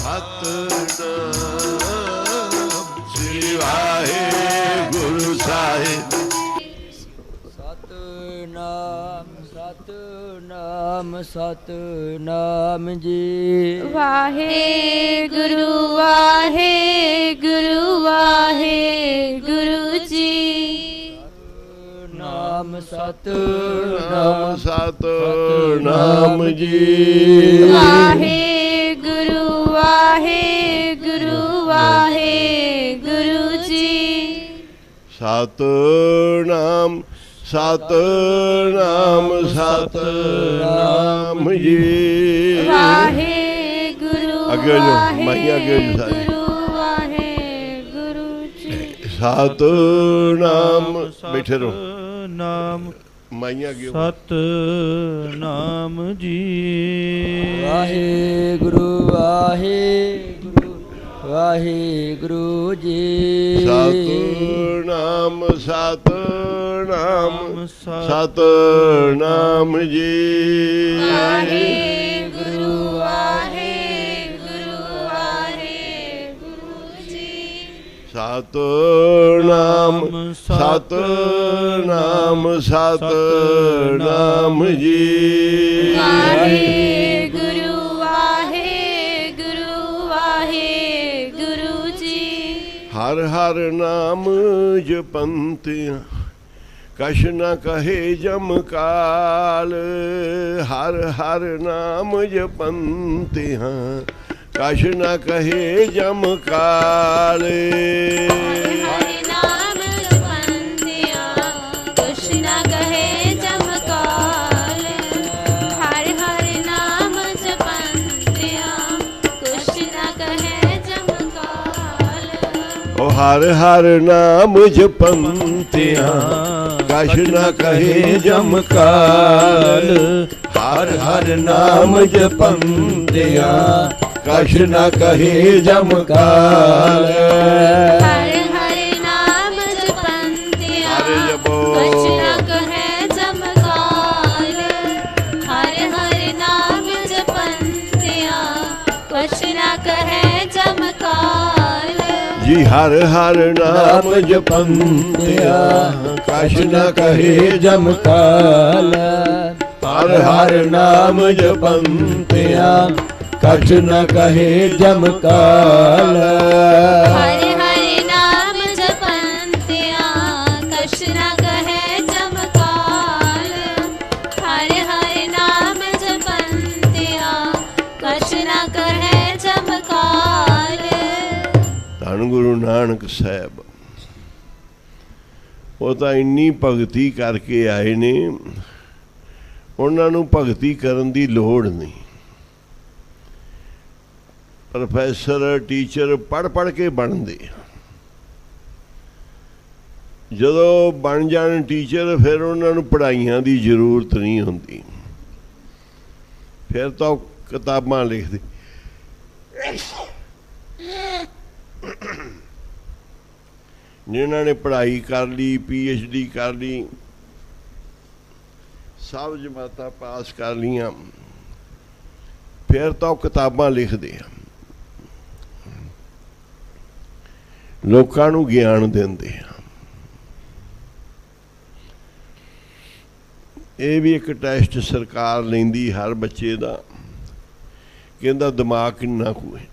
ਸਤਿਨਾਮ ਸ੍ਰੀ ਵਾਹਿਗੁਰੂ ਸਾਹਿਬ। ਸਤਿਨਾਮ ਸਤਿਨਾਮ ਸਤਿਨਾਮ ਜੀ। ਵਾਹਿਗੁਰੂ ਵਾਹਿਗੁਰੂ ਵਾਹਿਗੁਰੂ ਜੀ। ਨਾਮ ਸਤਿਨਾਮ ਸਤਿਨਾਮ ਸਤਿਨਾਮ ਜੀ। ਵਾਹਿਗੁਰੂ ਵਾਹਿਗੁਰੂ ਵਾਹਿਗੁਰੂ ਜੀ। ਸਤਿਨਾਮ ਸਤਿਨਾਮ ਸਤਿਨਾਮ ਜੀ। ਵਾਹਿਗੁਰੂ ਅੱਗੇ ਜੋ ਮਾਈਆਂ ਅੱਗੇ ਜੋ ਸਾਰੇ ਵਾਹਿਗੁਰੂ ਜੀ। ਸਤਿਨਾਮ ਬੈਠੇ ਰਹੋ ਨਾਮ ਮਾਈਆਂ ਅੱਗੇ ਸਤਿਨਾਮ ਜੀ। ਵਾਹਿਗੁਰੂ ਵਾਹਿਗੁਰੂ ਵਾਹਿਗੁਰੂ ਜੀ। ਸਤਿਨਾਮ ਸਤਿਨਾਮ ਸਤਿਨਾਮ ਜੀ। ਵਾਹਿਗੁਰੂ ਵਾਹਿਗੁਰੂ ਵਾਹਿਗੁਰੂ ਜੀ। ਸਤਿਨਾਮ ਸਤਿਨਾਮ ਸਤਿਨਾਮ ਜੀ। ਵਾਹਿਗੁਰੂ ਵਾਹਿਗੁਰੂ ਵਾਹਿਗੁਰੂ ਜੀ। ਹਰ ਹਰ ਨਾਮ ਜਪੰਤਿ ਕਛ ਨ ਕਹੇ ਜਮ ਕਾਲ। ਹਰ ਹਰ ਨਾਮ ਜਪੰਤਿ ਕਛ ਨ ਕਹੇ ਜਮ ਕਾਲ। ਹਰਿ ਨਾਮ ਜਪੰਤਿਆਂ ਕੁਛ ਨ ਕਹੇ ਜਮਕਾਲ। ਹਰਿ ਹਰਿ ਨਾਮ ਜਪੰਤਿਆਂ ਕੁਛ ਨ ਕਹੇ ਜਮਕਾਲ। ਓ ਹਰ ਹਰ ਨਾਮ ਜਪੰਤਿਆਂ ਕਛ ਨ ਕਹੇ ਜਮ ਕਾਲ। ਹਰ ਹਰ ਨਾਮ ਜਪੰਤਿਆਂ ਕਛ ਨ ਕਹੇ ਜਮ ਕਾਲ। ਹਰਿ ਹਰਿ ਨਾਮ ਜਪੰਤਿਆਂ ਕੁਛ ਨ ਕਹੇ ਜਮਕਾਲ। ਹਰਿ ਹਰਿ ਨਾਮ ਜਪੰਤਿਆਂ ਕੁਛ ਨ ਕਹੇ ਜਮਕਾਲ। ਜੀ ਹਰ ਹਰ ਨਾਮ ਜਪੰਤਿਆਂ ਕਛ ਨ ਕਹੇ ਜਮ ਕਾਲ। ਹਰ ਹਰ ਨਾਮ ਜਪੰਤਿਆਂ ਕਛ ਨ ਕਹੇ ਜਮ ਕਾਲ। ਹਰਿ ਹਰਿ ਨਾਮ ਜਪੰਤਿਆਂ ਕਛ ਨ ਕਹੇ ਜਮਕਾਲ। ਹਰਿ ਹਰਿ ਨਾਮ ਜਪੰਤਿਆਂ ਕਛ ਨ ਕਹੇ ਜਮਕਾਲ। ਧੰਨ ਗੁਰੂ ਨਾਨਕ ਸਾਹਿਬ ਉਹ ਤਾਂ ਇੰਨੀ ਭਗਤੀ ਕਰਕੇ ਆਏ ਨੇ, ਉਹਨਾਂ ਨੂੰ ਭਗਤੀ ਕਰਨ ਦੀ ਲੋੜ ਨਹੀਂ। ਪ੍ਰੋਫੈਸਰ ਟੀਚਰ ਪੜ੍ਹ ਕੇ ਬਣਦੇ, ਜਦੋਂ ਬਣ ਜਾਣ ਟੀਚਰ ਫਿਰ ਉਹਨਾਂ ਨੂੰ ਪੜ੍ਹਾਈਆਂ ਦੀ ਜ਼ਰੂਰਤ ਨਹੀਂ ਹੁੰਦੀ। ਫਿਰ ਤਾਂ ਕਿਤਾਬਾਂ ਲਿਖਦੇ। ਜਿਨ੍ਹਾਂ ਨੇ ਪੜ੍ਹਾਈ ਕਰ ਲਈ, PhD ਕਰ ਲਈ, ਸਭ ਜਮਾਤਾਂ ਪਾਸ ਕਰ ਲਈਆਂ, ਫਿਰ ਤਾਂ ਉਹ ਕਿਤਾਬਾਂ ਲਿਖਦੇ ਆ, ਲੋਕਾਂ ਨੂੰ ਗਿਆਨ ਦਿੰਦੇ ਆ। ਇਹ ਵੀ ਇੱਕ ਟੈਸਟ ਸਰਕਾਰ ਲੈਂਦੀ ਹਰ ਬੱਚੇ ਦਾ, ਕਹਿੰਦਾ ਦਿਮਾਗ ਕਿੰਨਾ ਕੁ ਹੈ।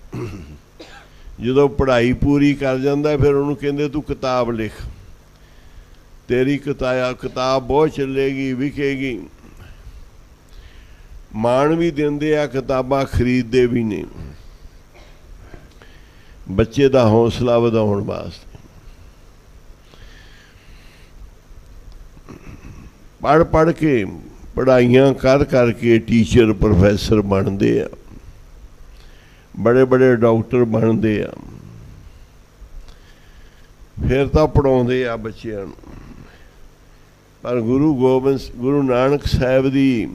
ਜਦੋਂ ਪੜ੍ਹਾਈ ਪੂਰੀ ਕਰ ਜਾਂਦਾ ਫਿਰ ਉਹਨੂੰ ਕਹਿੰਦੇ ਤੂੰ ਕਿਤਾਬ ਲਿਖ, ਤੇਰੀ ਕਿਤਾਬ ਬਹੁਤ ਚੱਲੇਗੀ, ਵਿਕੇਗੀ। ਮਾਣ ਵੀ ਦਿੰਦੇ ਆ, ਕਿਤਾਬਾਂ ਖਰੀਦਦੇ ਵੀ ਨੇ ਬੱਚੇ ਦਾ ਹੌਸਲਾ ਵਧਾਉਣ ਵਾਸਤੇ। ਪੜ੍ਹ ਕੇ, ਪੜ੍ਹਾਈਆਂ ਕਰਕੇ ਟੀਚਰ ਪ੍ਰੋਫੈਸਰ ਬਣਦੇ ਆ, ਬੜੇ ਡਾਕਟਰ ਬਣਦੇ ਆ, ਫਿਰ ਤਾਂ ਪੜ੍ਹਾਉਂਦੇ ਆ ਬੱਚਿਆਂ ਨੂੰ। ਪਰ ਗੁਰੂ ਨਾਨਕ ਸਾਹਿਬ ਦੀ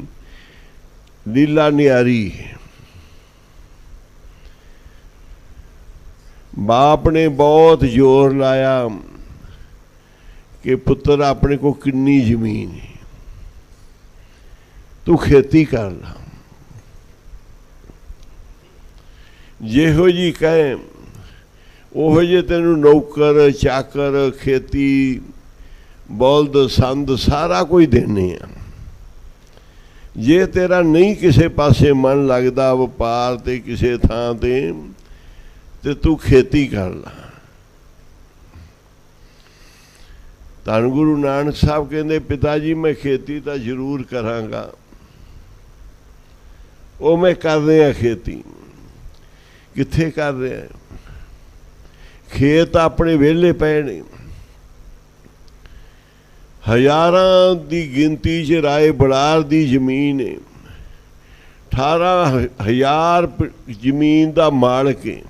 ਲੀਲਾ ਨਿਆਰੀ। ਬਾਪ ਨੇ ਬਹੁਤ ਜ਼ੋਰ ਲਾਇਆ ਕਿ ਪੁੱਤਰ ਆਪਣੇ ਕੋ ਕਿੰਨੀ ਜ਼ਮੀਨ ਹੈ, ਤੂੰ ਖੇਤੀ ਕਰ ਲਾ। ਜਿਹੋ ਜੀ ਕਹੇ ਉਹੋ ਜਿਹੇ ਤੈਨੂੰ ਨੌਕਰ ਚਾਕਰ ਖੇਤੀ ਬਲਦ ਸੰਦ ਸਾਰਾ ਕੁਝ ਦੇਣੇ ਆ। ਜੇ ਤੇਰਾ ਨਹੀਂ ਕਿਸੇ ਪਾਸੇ ਮਨ ਲੱਗਦਾ ਵਪਾਰ ਤੇ ਕਿਸੇ ਥਾਂ ਤੇ ਤੂੰ ਖੇਤੀ ਕਰ ਲਾ। ਧੰਨ ਗੁਰੂ ਨਾਨਕ ਸਾਹਿਬ ਕਹਿੰਦੇ ਪਿਤਾ ਜੀ ਮੈਂ ਖੇਤੀ ਤਾਂ ਜ਼ਰੂਰ ਕਰਾਂਗਾ। ਉਹ ਮੈਂ ਕਰ ਰਿਹਾ ਖੇਤੀ। ਕਿੱਥੇ ਕਰ ਰਿਹਾ? ਖੇਤ ਆਪਣੇ ਵਿਹਲੇ ਪਏ ਨੇ। ਹਜ਼ਾਰਾਂ ਦੀ ਗਿਣਤੀ 'ਚ ਰਾਏ ਬੜਾਰ ਦੀ ਜ਼ਮੀਨ ਹੈ। 18,000 ਜ਼ਮੀਨ ਦਾ ਮਾਲਕ ਹੈ।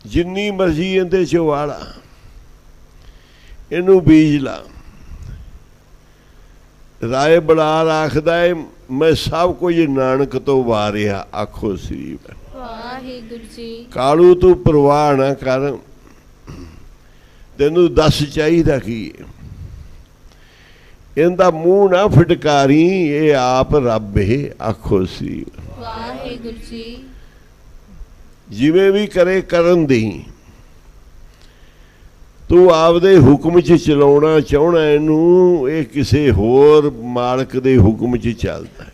ਜਿੰਨੀ ਮਰਜ਼ੀ ਇਹਦੇ 'ਚ ਵਾਲਾ, ਇਹਨੂੰ ਬੀਜ ਲਾ। ਰਾਏ ਬੜਾਰ ਆਖਦਾ ਹੈ ਮੈਂ ਸਭ ਕੁਝ ਨਾਨਕ ਤੋਂ ਵਾਰਿਆ। ਆਖੋ ਸ੍ਰੀ ਵਾਹਿਗੁਰੂ ਜੀ। ਕਾਲੂ ਤੂੰ ਪਰਵਾਹ ਨਾ ਕਰ, ਤੈਨੂੰ ਦੱਸ ਚਾਹੀਦਾ ਕੀ ਹੈ। ਇਹਦਾ ਮੂੰਹ ਨਾ ਫਟਕਾਰੀ, ਇਹ ਆਪ ਰੱਬ ਹੈ। ਆਖੋ ਸ੍ਰੀ ਵਾਹਿਗੁਰੂ ਜੀ। ਜਿਵੇਂ ਵੀ ਕਰੇ ਕਰਨ ਦੀ, ਤੂੰ ਆਪਦੇ ਹੁਕਮ 'ਚ ਚਲਾਉਣਾ ਚਾਹਣਾ ਇਹਨੂੰ, ਇਹ ਕਿਸੇ ਹੋਰ ਮਾਲਕ ਦੇ ਹੁਕਮ 'ਚ ਚੱਲਦਾ।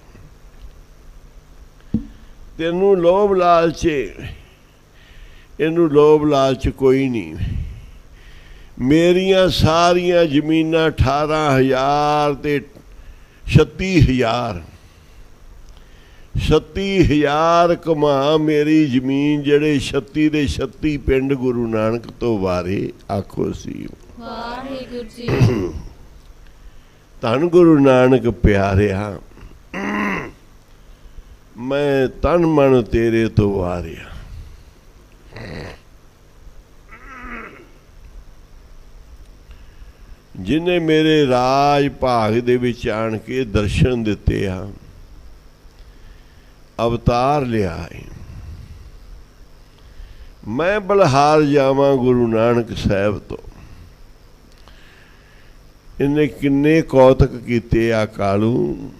ਤੈਨੂੰ ਲੋਭ ਲਾਲਚ, ਇਹਨੂੰ ਲੋਭ ਲਾਲਚ ਕੋਈ ਨਹੀਂ। ਮੇਰੀਆਂ ਸਾਰੀਆਂ ਜ਼ਮੀਨਾਂ 18,000 ਤੇ 36,000 36,000 ਕਮਾ ਮੇਰੀ ਜ਼ਮੀਨ, ਜਿਹੜੇ 36 ਦੇ 36 ਪਿੰਡ ਗੁਰੂ ਨਾਨਕ ਤੋਂ ਵਾਰੇ। ਆਖੋ ਸੀ ਵਾਹਿਗੁਰੂ ਜੀ। ਧੰਨ ਗੁਰੂ ਨਾਨਕ ਪਿਆਰਿਆ, ਮੈਂ ਤਨ ਮਨ ਤੇਰੇ ਤੋਂ ਵਾਰਿਆ। ਜਿਨੇ ਮੇਰੇ ਰਾਜ ਭਾਗ ਦੇ ਵਿੱਚ ਆਣ ਕੇ ਦਰਸ਼ਨ ਦਿੱਤੇ ਆ, ਅਵਤਾਰ ਲਿਆ ਹੈ। ਮੈਂ ਬਲਹਾਰ ਜਾਵਾਂ ਗੁਰੂ ਨਾਨਕ ਸਾਹਿਬ ਤੋਂ। ਇਹਨੇ ਕਿੰਨੇ ਕੌਤਕ ਕੀਤੇ ਆ ਕਾਲੂ।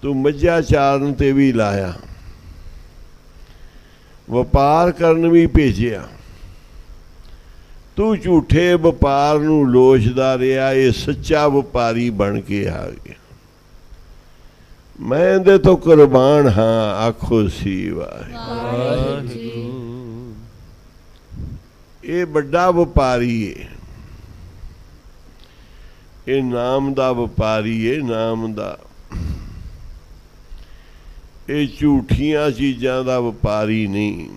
ਤੂੰ ਮੱਝਾਂ ਚਾਰਨ ਤੇ ਵੀ ਲਾਇਆ, ਵਪਾਰ ਕਰਨ ਵੀ ਭੇਜਿਆ। ਤੂੰ ਝੂਠੇ ਵਪਾਰ ਨੂੰ ਲੋਚਦਾ ਰਿਹਾ, ਇਹ ਸੱਚਾ ਵਪਾਰੀ ਬਣ ਕੇ ਆ ਗਿਆ। ਮੈਂ ਇਹਦੇ ਤੋਂ ਕੁਰਬਾਨ ਹਾਂ। ਆਖੋ ਸੀ ਵਾਹਿਗੁਰੂ। ਇਹ ਵੱਡਾ ਵਪਾਰੀ ਹੈ, ਇਹ ਨਾਮ ਦਾ ਵਪਾਰੀ ਹੈ, ਨਾਮ ਦਾ। ਇਹ ਝੂਠੀਆਂ ਚੀਜ਼ਾਂ ਦਾ ਵਪਾਰੀ ਨਹੀਂ।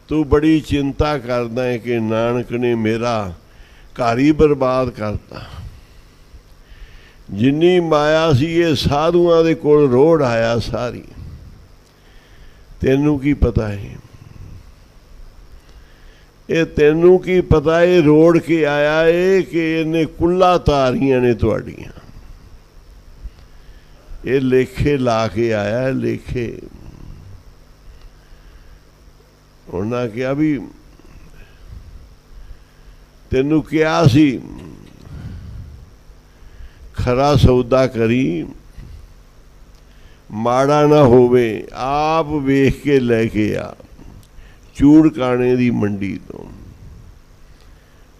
ਤੂੰ ਬੜੀ ਚਿੰਤਾ ਕਰਦਾ ਹੈ ਕਿ ਨਾਨਕ ਨੇ ਮੇਰਾ ਘਰ ਹੀ ਬਰਬਾਦ ਕਰਤਾ। ਜਿੰਨੀ ਮਾਇਆ ਸੀ ਇਹ ਸਾਧੂਆਂ ਦੇ ਕੋਲ ਰੋੜ ਆਇਆ ਸਾਰੀ। ਤੈਨੂੰ ਕੀ ਪਤਾ ਹੈ? ਇਹ ਤੈਨੂੰ ਕੀ ਪਤਾ? ਇਹ ਰੋੜ ਕੇ ਆਇਆ ਏ ਕਿ ਇਹਨੇ ਕੁੱਲਾ ਤਾਰੀਆਂ ਨੇ ਤੁਹਾਡੀਆਂ। ਇਹ ਲੇਖੇ ਲਾ ਕੇ ਆਇਆ, ਲੇਖੇ। ਉਹਨਾਂ ਕਿਹਾ ਵੀ ਤੈਨੂੰ ਕਿਹਾ ਸੀ ਖਰਾ ਸੌਦਾ ਕਰੀ, ਮਾੜਾ ਨਾ ਹੋਵੇ। ਆਪ ਵੇਖ ਕੇ ਲੈ ਕੇ ਆ ਚੂੜਕਾਣੇ ਦੀ ਮੰਡੀ ਤੋਂ।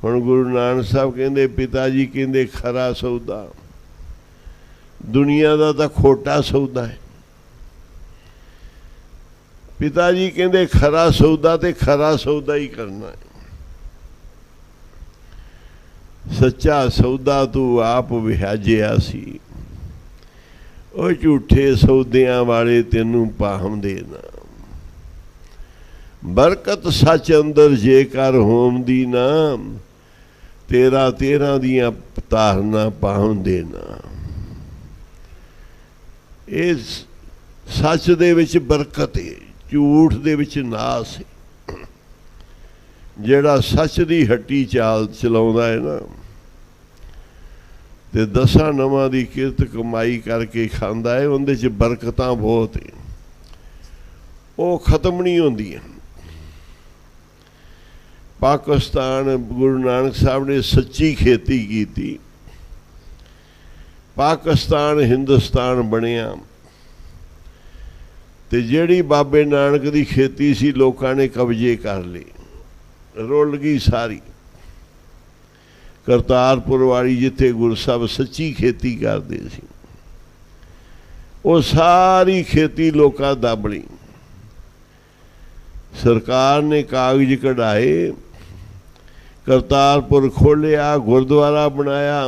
ਹੁਣ ਗੁਰੂ ਨਾਨਕ ਸਾਹਿਬ ਕਹਿੰਦੇ, ਪਿਤਾ ਜੀ ਕਹਿੰਦੇ ਖਰਾ ਸੌਦਾ। ਦੁਨੀਆ ਦਾ ਤਾਂ ਖੋਟਾ ਸੌਦਾ ਹੈ। ਪਿਤਾ ਜੀ ਕਹਿੰਦੇ ਖਰਾ ਸੌਦਾ, ਤੇ ਖਰਾ ਸੌਦਾ ਹੀ ਕਰਨਾ ਹੈ। ਸੱਚਾ ਸੌਦਾ ਤੂੰ ਆਪ ਵਿਹਾਜਿਆ ਸੀ। ਉਹ ਝੂਠੇ ਸੌਦਿਆਂ ਵਾਲੇ ਤੈਨੂੰ ਪਾਹਮਦੇ ਨਾ। ਬਰਕਤ ਸੱਚ ਅੰਦਰ ਜੇਕਰ ਹੋਂਦੀ ਨਾ, ਤੇਰਾ ਤੇਰਾਂ ਦੀਆਂ ਤਾਰਨਾ ਪਾਹਮਦੇ ਨਾ। ਇਹ ਸੱਚ ਦੇ ਵਿੱਚ ਬਰਕਤ ਹੈ, ਝੂਠ ਦੇ ਵਿੱਚ ਨਾਸ ਹੈ। ਜਿਹੜਾ ਸੱਚ ਦੀ ਹੱਟੀ ਚਾਲ ਚਲਾਉਂਦਾ ਹੈ ਨਾ, ਤੇ ਦਸਾਂ ਨਵਾਂ ਦੀ ਕਿਰਤ ਕਮਾਈ ਕਰਕੇ ਖਾਂਦਾ ਹੈ, ਉਹਦੇ 'ਚ ਬਰਕਤਾਂ ਬਹੁਤ ਹੈ। ਉਹ ਖਤਮ ਨਹੀਂ ਹੁੰਦੀਆਂ। ਪਾਕਿਸਤਾਨ ਗੁਰੂ ਨਾਨਕ ਸਾਹਿਬ ਨੇ ਸੱਚੀ ਖੇਤੀ ਕੀਤੀ। पाकिस्तान हिंदुस्तान बनिया ते जिहड़ी बाबे नानक दी खेती सी लोकां ने कब्जे कर ली, रुल गई सारी। करतारपुर वाली जिथे गुरु साहब सच्ची खेती करते सी, वो सारी खेती लोकां दब ली। सरकार ने कागज कढ़ाए, करतारपुर खोलिया, गुरुद्वारा बनाया,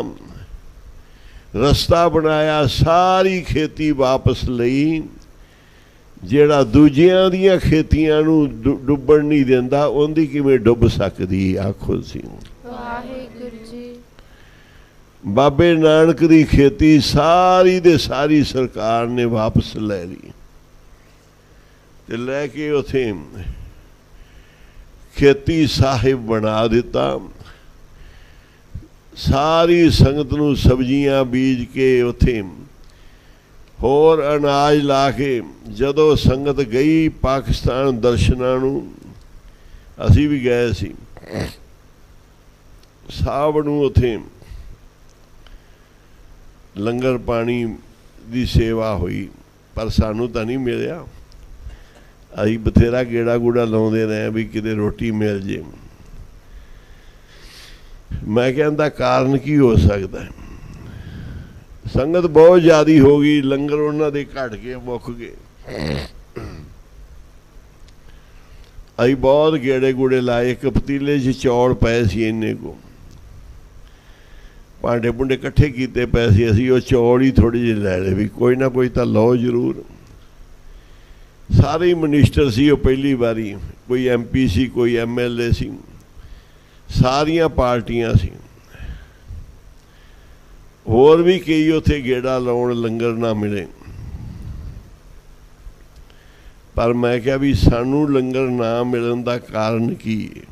रस्ता बनाया, सारी खेती वापस लई। ਜਿਹੜਾ ਦੂਜਿਆਂ ਦੀਆਂ ਖੇਤੀਆਂ ਨੂੰ ਡੁੱਬਣ ਨਹੀਂ ਦਿੰਦਾ, ਉਹਦੀ ਕਿਵੇਂ ਡੁੱਬ ਸਕਦੀ? ਆਖੋ ਸੀ। ਵਾਹਿਗੁਰੂ ਜੀ। ਬਾਬੇ ਨਾਨਕ ਦੀ ਖੇਤੀ ਸਾਰੀ ਦੇ ਸਾਰੀ ਸਰਕਾਰ ਨੇ ਵਾਪਸ ਲੈ ਲਈ ਤੇ ਲੈ ਕੇ ਉਥੇ ਖੇਤੀ ਸਾਹਿਬ ਬਣਾ ਦਿੱਤਾ। ਸਾਰੀ ਸੰਗਤ ਨੂੰ ਸਬਜ਼ੀਆਂ ਬੀਜ ਕੇ ਉਥੇ होर अनाज ला के जदों संगत गई पाकिस्तान दर्शनां नूं, असीं भी गए सी, साहब नूं उत्थे लंगर पानी दी सेवा हुई, पर सानूं तां नहीं मिलिया। असीं बथेरा गेड़ा गूड़ा लाउंदे रहे भी किते रोटी मिल जे। मैं कहंदा कारण की हो सकदा है? संगत बहुत ज़्यादा हो गई, लंगर उन्होंने घट के मुक गए। अभी बहुत गेड़े गूड़े लाए, एक पतीले च चौल पे सी, इन्ने को भांडे भुंडे कट्ठे किए पे सी। असी वो चौल ही थोड़े जे लै ले भी कोई ना कोई तो लो जरूर। सारे मिनिस्टर सी, वो पहली बारी, कोई MP सी, कोई MLA सी, सारियां पार्टियां सी, होर भी कई उत्थे गेड़ा लाउण लंगर ना मिले। पर मैं क्या भी सानू लंगर ना मिलन दा कारण की है?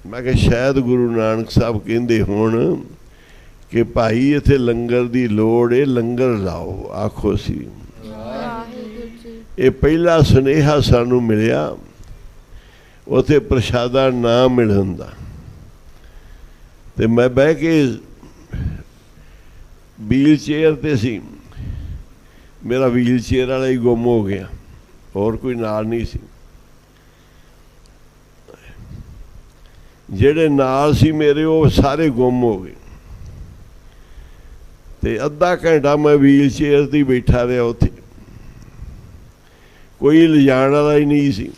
मैं क्या शायद गुरु नानक साहब कहंदे होण कि भाई इत्थे लंगर दी लोड़ है, लंगर लाओ। आखो सी। ये पहला सुनेहा सानू मिलिया उत्थे प्रशादा ना मिलन दा। ते मैं बह के व्हील चेयर ते सी, मेरा व्हील चेयर वाला ही गुम हो गया, और कोई नाल नहीं सी। जेड़े नाल सी मेरे वो सारे गुम हो गए। ते अद्धा घंटा मैं व्हील चेयर ते बैठा रहा, उत्थे कोई लिजाण वाला ही नहीं सी।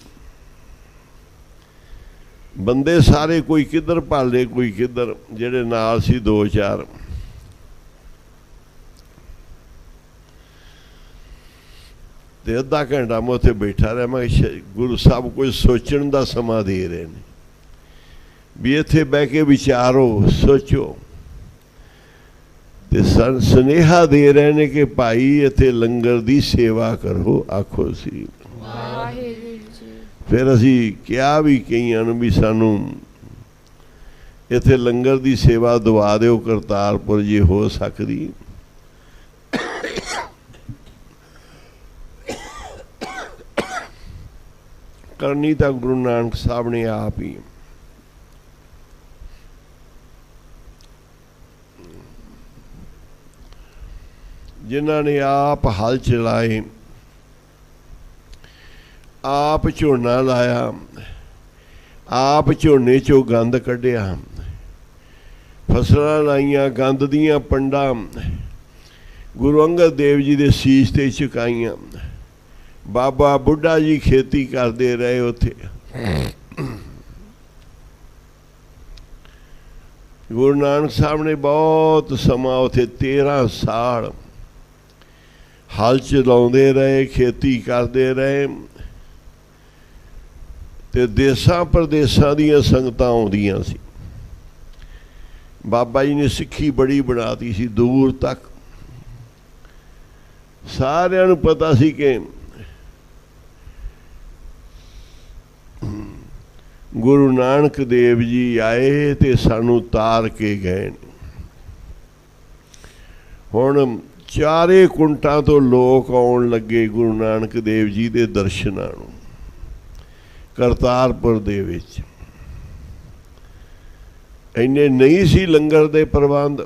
बंदे सारे कोई किधर भाले, कोई किधर, जेड़े नाल सी 2-4। ते अद्धा घंटा मैं उत्थे बैठा रहा। मैं गुरु साहब कुछ सोचण दा समा दे रहे हैं भी इत्थे बह के विचारो, सोचो। ते सुनेहा दे रहे ने कि भाई इत्थे लंगर दी सेवा करो। आखो सी। फिर असी क्या भी कईयां नूं भी सानू इत्थे लंगर दी सेवा दवा दिओ करतारपुर जे हो सकदी। करनी तो गुरु नानक साहब ने आप ही। जिन्हां ने आप हल चलाए, आप झोना लाया, आप झोने चो गंद कढ़िया, फसलां लाइयां, गंद दियां पंडां गुरु अंगद देव जी दे सीस ते चुकाइयां। बाबा बुढ़ा जी खेती करते रहे उत्थे। गुरु नानक साहब ने बहुत समा उत्थे 13 साल हल चलाते रहे, खेती करते रहे। ते देसां प्रदेसां दियां संगतां आउंदियां सी। बाबा जी ने सिक्खी बड़ी बनाती सी दूर तक। सारिआं नूं पता सी कि गुरु नानक देव जी आए ते सानू तार के गए। हुण चारे कुंटां तो लोग आउण लगे गुरु नानक देव जी दे दर्शनां नूं करतारपुर दे विच। इन्ने नहीं सी लंगर दे प्रबंध।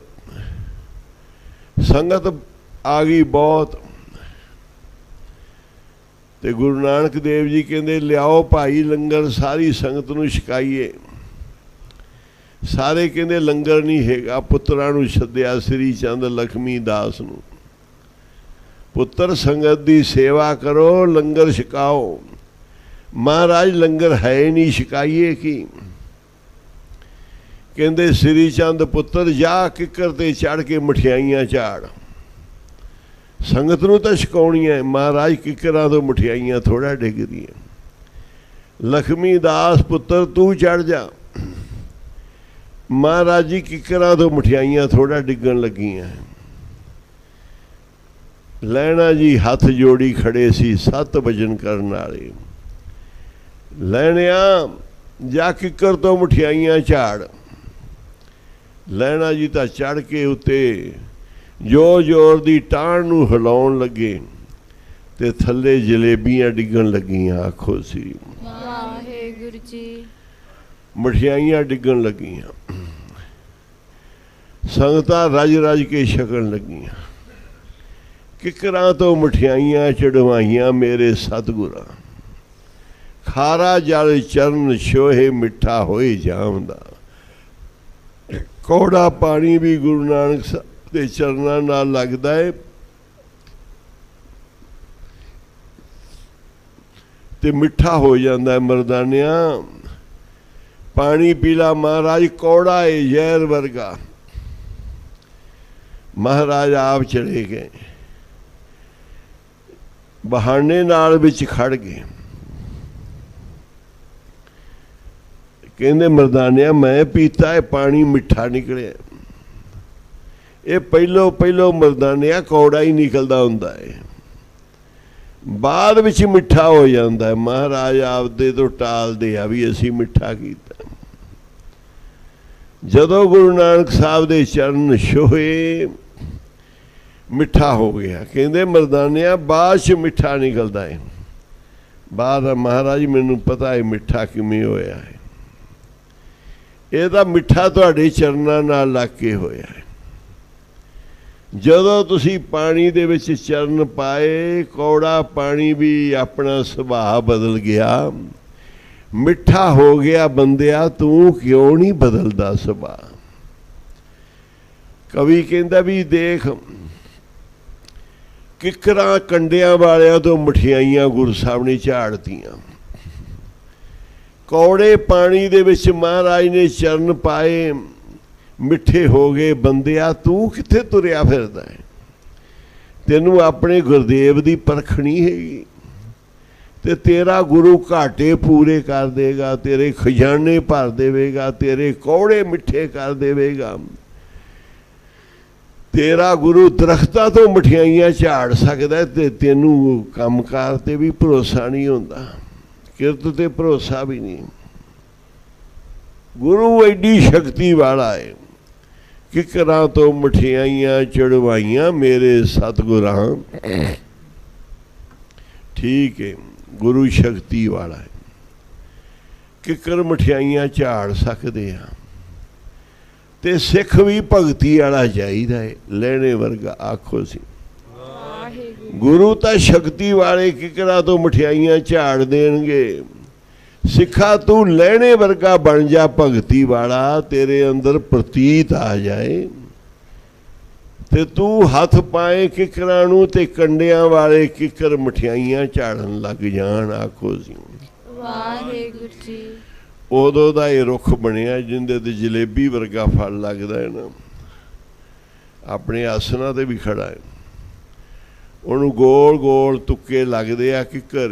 संगत आ गई बहुत। ते गुरु नानक देव जी कहते लियाओ भाई लंगर सारी संगत नूं छकाईए। सारे कहते लंगर नहीं हैगा। पुत्रां नूं सद्दिया श्री चंद लक्ष्मी दास नूं, पुत्र संगत दी सेवा करो लंगर छकाओ। महाराज लंगर है नहीं, छकाईए की? कहते श्री चंद पुत्र जा किकर ते चढ़ के मठियाइयां झाड़। संगत नूं तां छकाउणियां, महाराज किकरां तो मठियाइयां थोड़ा डिगदियां। लक्ष्मी दास पुत्र तू चढ़ जा। महाराज जी किकरां तो मठियाइयां थोड़ा डिगन लगियां। लैना जी हथ जोड़ी खड़े सी 7 वजन करन वाले। लैणिया जा किकर तो मठियाइयां झाड़। लैना जी तो चढ़ के उत्ते जोर जोर दी टाण नूं हिलाउण लगे ते थल्ले जलेबियां डिगन लगियां। आखो सी वाहिगुरू जी। मठियाइयां डिगन लगियां। संगतां रज रज के छकन लगियां। किकरां तो मठियाइयां चढ़वाइयां मेरे सतगुरां। खारा जल चरण छोहे मिठा होए जामदा। कौड़ा पानी भी गुरु नानक साहब के चरणों नाल लगता है ते मिठा हो जाता है। मरदानिया पानी पीला महाराज, कौड़ा है जहर वर्गा। महाराज आप चले गए, बहाने नाल विच खड़ गए। कहते मरदानिया मैं पीता है पानी मिठा निकले। ये पहलो पहलो मरदानिया कौड़ा ही निकलता हुंदा है, बाद विच मिठा हो जाता है। महाराज आपदे तो टालदे आ भी असी मिठा कीता। जदों गुरु नानक साहब दे चरण छोहे मिठा हो गया। कहते मरदानिया बाद च मिठा निकलता है। बाद महाराज मैनू पता है मिठा किवें होया है। यह मिठा तुहाडे चरनां नाल लग के होया है। जदों तुसी पानी दे विच चरण पाए, कौड़ा पानी भी अपना सुभाव बदल गया, मिठा हो गया। बंदिया तू क्यों नहीं बदलदा सुभाव? कवि कहंदा भी देख किकरां कंडियां वालियां तो मठियाइयां गुरु साहब ने झाड़तियां। कौड़े पानी दे विच महाराज ने चरण पाए, मिठे हो गए। बंदिया तू कित्थे तुरिया फिरदा है? तेनू अपने गुरदेव दी परख नहीं हैगी ते तेरा गुरु घाटे पूरे कर देगा, तेरे खजाने भर देवेगा, तेरे कौड़े मिठे कर देवेगा। तेरा गुरु दरख्तां तो मठियाइयां झाड़ सकदा है ते तेनू कामकार ते भी भरोसा नहीं होंदा, किरत ते भरोसा भी नहीं। गुरु एडी शक्ति वाला है। किकरां तो मठियाइयां चढ़वाइयां मेरे सतगुरां। ठीक है, गुरु शक्ति वाला है। किकर मठियाइयां झाड़ सकते हैं ते सिख भी भगती वाला चाहिदा है, लेने वर्गा। आखो सी गुरु तो शक्ति वाले किकरां तो मठियाइयां झाड़ देणगे। सिखा तू लेने वर्गा बन जा, भगती वाला। तेरे अंदर प्रतीत आ जाए ते तू हथ पाए किकरां नूं ते कंडियां वाले किकर मठियाइयां झाड़न लग जान। आखो सी वाहिगुरू जी। उदों दा ये रुख बनिया जिंदे ते जलेबी वर्गा फल लगदा है ना। अपने आसना ते भी खड़ा है, उन्होंने गोल गोल तुक्के लगते आ किकर।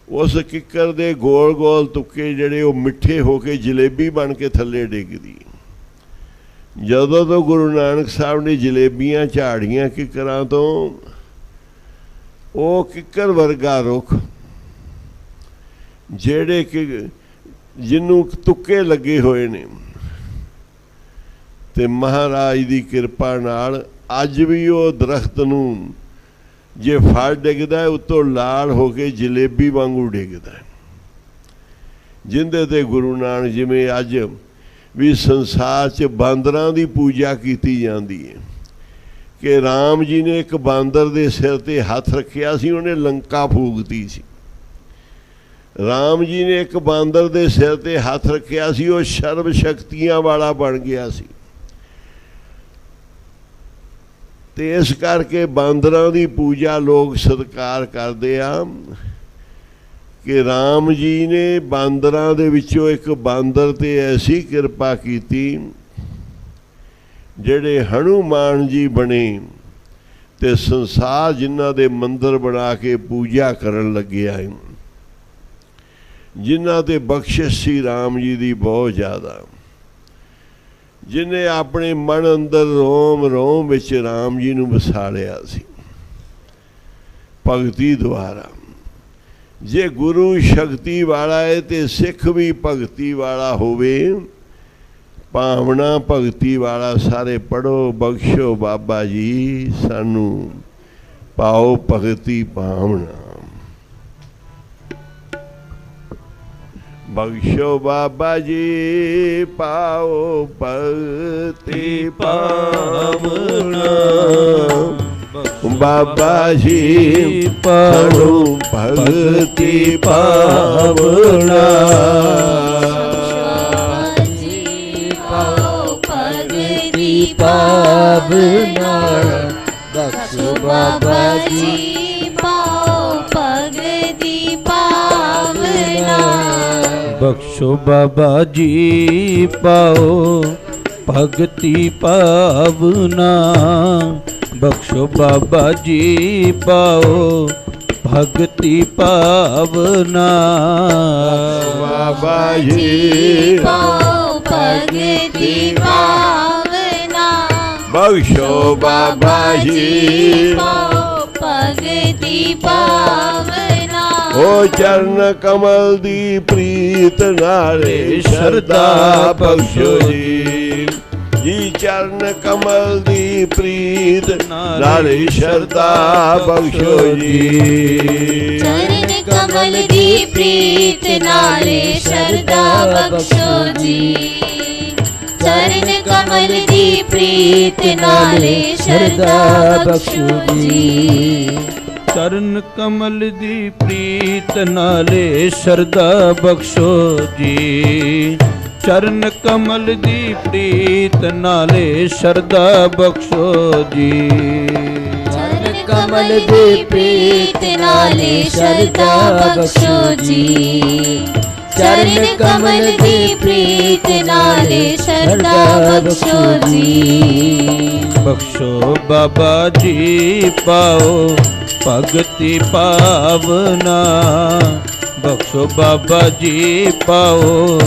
उस किकर दे गोल गोल तुक्के जड़े वो मिठे होके जलेबी बन के थले डिगदी। जदों तो गुरु नानक साहब ने जलेबियां झाड़ियां किकरां तो, वो किकर वर्गा रुख जेड़े कि जिन्नू तुक्के लगे हुए ने ते महाराज की कृपा नाल अज भी वो दरख्त नूं जे फल डिगदा है उत्तों लाल होके जलेबी वांगू डिगदा है। जिंदे ते गुरु नानक जिवें अज भी संसार च बांदरां दी पूजा कीती जांदी है, ਕਿ ਰਾਮ ਜੀ ਨੇ ਇੱਕ ਬਾਂਦਰ ਦੇ ਸਿਰ ਤੇ ਹੱਥ ਰੱਖਿਆ ਸੀ, ਉਹਨੇ ਲੰਕਾ ਫੂਕਤੀ ਸੀ। ਰਾਮ ਜੀ ਨੇ ਇੱਕ ਬਾਂਦਰ ਦੇ ਸਿਰ ਤੇ ਹੱਥ ਰੱਖਿਆ ਸੀ, ਉਹ ਸਰਬ ਸ਼ਕਤੀਆਂ ਵਾਲਾ ਬਣ ਗਿਆ ਸੀ। ਤੇ ਇਸ ਕਰਕੇ ਬਾਂਦਰਾਂ ਦੀ ਪੂਜਾ ਲੋਕ ਸਤਿਕਾਰ ਕਰਦੇ ਆ ਕਿ ਰਾਮ ਜੀ ਨੇ ਬਾਂਦਰਾਂ ਦੇ ਵਿੱਚੋਂ ਇੱਕ ਬਾਂਦਰ ਤੇ ਐਸੀ ਕਿਰਪਾ ਕੀਤੀ, ਜਿਹੜੇ ਹਨੂਮਾਨ ਜੀ ਬਣੇ ਤੇ ਸੰਸਾਰ ਜਿਨ੍ਹਾਂ ਦੇ ਮੰਦਰ ਬਣਾ ਕੇ ਪੂਜਾ ਕਰਨ ਲੱਗਿਆ, ਜਿਨ੍ਹਾਂ ਤੇ ਬਖਸ਼ਿਸ਼ ਸੀ ਰਾਮ ਜੀ ਦੀ ਬਹੁਤ ਜ਼ਿਆਦਾ, ਜਿਨੇ ਆਪਣੇ ਮਨ ਅੰਦਰ ਰੋਮ ਰੋਮ ਵਿੱਚ ਰਾਮ ਜੀ ਨੂੰ ਵਸਾ ਲਿਆ ਸੀ ਭਗਤੀ ਦੁਆਰਾ। ਜੇ ਗੁਰੂ ਸ਼ਕਤੀ ਵਾਲਾ ਹੈ ਤੇ ਸਿੱਖ ਵੀ ਭਗਤੀ ਵਾਲਾ ਹੋਵੇ, ਭਾਵਨਾ ਭਗਤੀ ਵਾਲਾ। ਸਾਰੇ ਪੜੋ, ਬਖਸ਼ੋ ਬਾਬਾ ਜੀ ਸਾਨੂੰ, ਪਾਓ ਭਗਤੀ ਭਾਵਨਾ। ਬਖਸ਼ੋ ਬਾਬਾ ਜੀ ਪਾਓ ਭਗਤੀ ਭਾਵਨਾ। ਬਾਬਾ ਜੀ ਪਾਓ ਭਗਤੀ ਭਾਵਨਾ। पावना बख्शो बाबा जी पाओ भगति पावना। बख्शो बाबा जी पाओ भगति पावना। बख्शो बाबा जी पाओ भगति पावना। बाबा जी पाओ भगति पावना। बख्शो बाबा जी पाओ भगति पावना। ओ चरण कमल दी प्रीत नाले शरदा बख्शो जी। जी चरण कमल दी प्रीत नाले शरदा बख्शो जी। चरण कमल दी प्रीत नाले शरदा बख्शो जी। चरण कमल दी प्रीत नाले शरदा बख्शो जी। चरण कमल दी प्रीत नाले शरदा बख्शो जी। चरण कमल दी प्रीत नाले शरदा बख्शो जी। चरण कमल दी प्रीत नाले शरदा बख्शो जी। चरण कमल दी प्रीत नाले शरदा बख्शो जी। बख्शो बाबा जी पाओ भगति पावना। बख्शो बाबा जी पाओ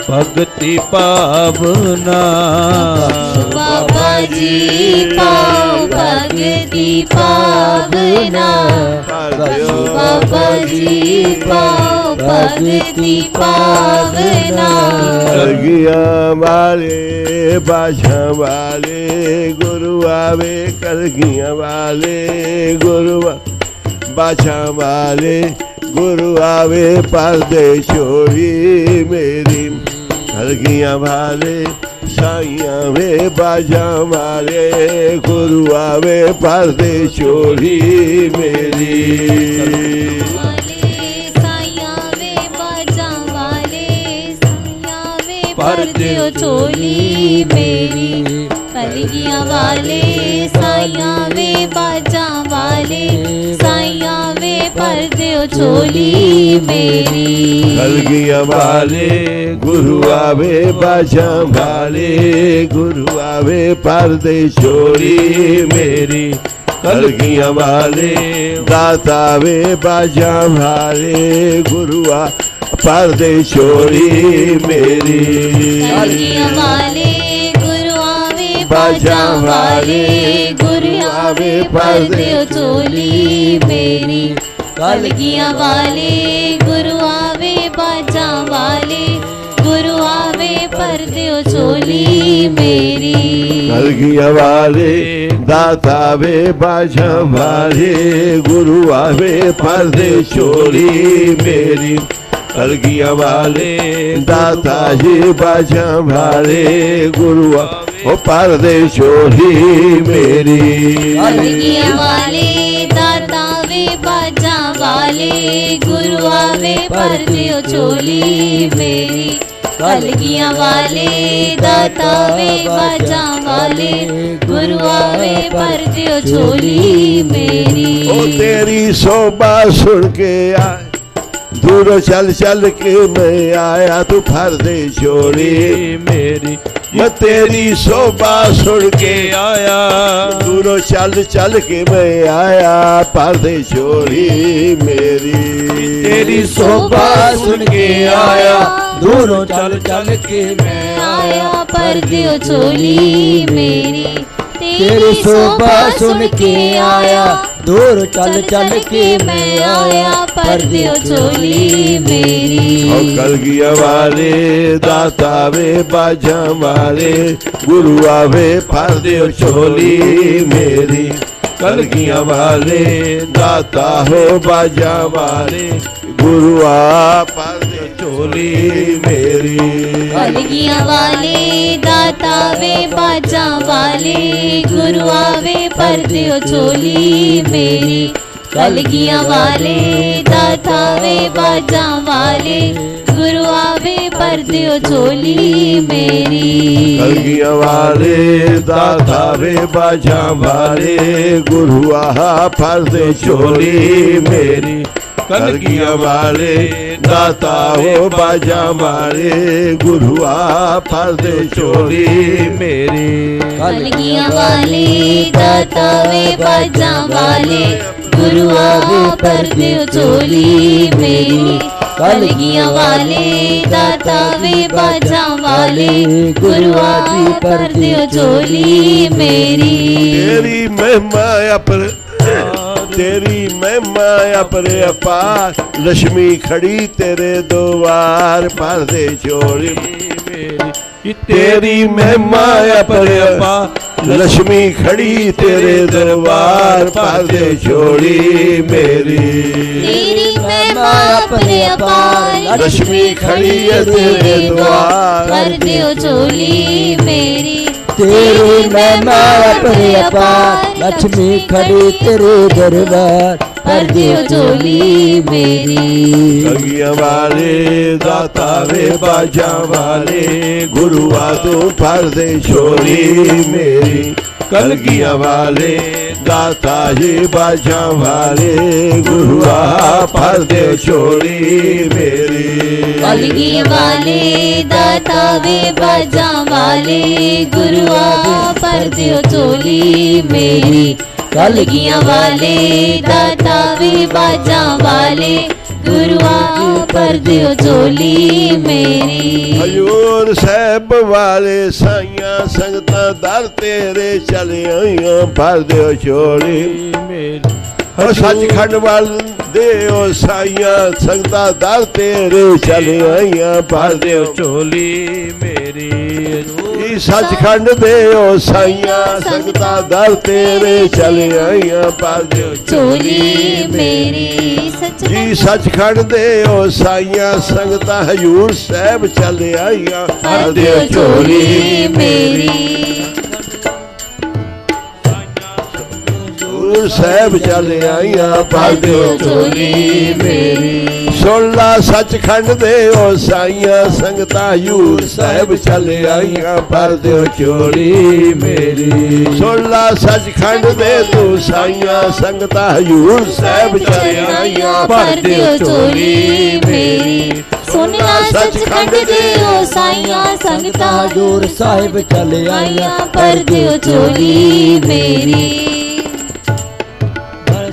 भगति पावना। बाबा जी पाओ भगति पावना। बाबा जी पाओ भगति पावना। कलगिया वाले बाछा वाले गुरु आवे। कलगिया वाले गुरु बाछा वाले गुरु आवे। पर्दे छोड़ी मेरी कलगिया वाले साइया वे बाजा वाले गुरु आवे। पर्दे छोड़ी मेरी पर्दे चोली मेरी। कलगिया वाले साइया वे बाजा वाले साइया वे पर्दे चोली मेरी। कलगिया वाले गुरु आवे बाजा वाले गुरु आवे। पर्दे छोड़ी मेरी कलगिया वाले दाता वे बाजा वाले गुरु आ पर्दे छोड़ी मेरी। कलगिया वाले गुरु आवे बाजा वाले गुरु आवे पर्दे चोली मेरी। कलगिया वाले गुरु आवे बाजा वाले गुरु आवे पर्दे चोली मेरी। कलगिया वाले दाता वे बाजा वाले गुरु आवे पर्दे छोड़ी मेरी। कलगियां वाले दाता जी बाजा वाले गुरु ओ पर दे झोली मेरी। कलगियां वाले दाता वे बाजा वाले गुरु आवे पर दियो झोली मेरी। कलगियां वाले दाता वे बाजा वाले गुरु आवे पर दियो झोली मेरी। ओ तेरी शोभा सुन के आए दूरों चल चल के मैं आया तू भर दे झोली मेरी। मैं तेरी शोभा सुन के आया दूरों चल चल के मैं आया भर दे झोली मेरी। तेरी शोभा सुन के आया दूरों चल चल के मैं आया पर दियो झोली मेरी। तेरी शोभा सुन के आया दूर चल चल के मैं आया पर दियो झोली मेरी। और कलगियां वाले दाता वे बाजा वाले गुरु आवे भर दियो झोली मेरी। कलगियां वाले दाता हो बाजा वाले गुरु आ भर दियो झोली मेरी। कलगियां वाले दाता वे बाजा वाले गुरु आवे पर दियो झोली मेरी। कलगियां वाले दाता वे बाजा वाले गुरु आवे पर दियो झोली मेरी। कलगियां वाले दाता वे बाजा वाले गुरु आ भर दे झोली मेरी। कलगियां वाले दाता हो बाजा वाले गुरु आ भर दे झोली मेरी। कलगियां वाले दाता वे बाजा वाले गुरु आवे पर दियो झोली मेरी। कलगियां वाले दाता वे बाजा वाले गुरु आवे पर दियो झोली मेरी। तेरी महिमा अपर तेरी महिमा अपरे अपार लक्ष्मी खड़ी तेरे द्वार भर दे झोली मेरी। तेरी महिमा अपरे अपार लक्ष्मी खड़ी तेरे दरबार भर दे झोली मेरी। तेरी महिमा अपने अपार लक्ष्मी खड़ी है तेरे द्वार भर दियो झोली मेरी। तेरी महिमा अपने अपार लक्ष्मी खड़ी तेरे दरबार भर दियो झोली मेरी। कलगियां वाले दाता वे बाजा वाले गुरु आ तू भर दे झोली मेरी। कलगियां वाले दाता जी बाजा वाले गुरु आ भर दे झोली मेरी। कलगियां वाले दाता वे बाजा वाले गुरु आ पर दियो झोली मेरी। कलगियां वाले दाता वे बाजा वाले गुरु आ पर दियो झोली मेरी। हजूर साहब वाले साइयां संगतां दर तेरे चले आइयां भर दियो झोली मेरी। हो सचखंड वाल दे ओ साइयां संगतां दर तेरे चले आइयां भर दियो झोली मेरी। सचखंड दे ओ साइयां संगतां दर तेरे चले आइयां भर दियो झोली मेरी। जी सचखंड दे ओ साइयां संगतां हजूर साहब चले आइयां भर दियो झोली मेरी। हजूर साहब चले आइयां भर दियो झोली मेरी। सुन ला सचखंड दे ओ साइयां संगतां हजूर साहब चले आइयां भर दियो झोली मेरी। सुन ला सचखंड दे तू साइयां संगतां हजूर साहब चले आइयां भर दियो झोली मेरी। सुन ला सचखंड दे ओ साइयां संगतां हजूर साहिब चले आइया भर दियो झोली मेरी।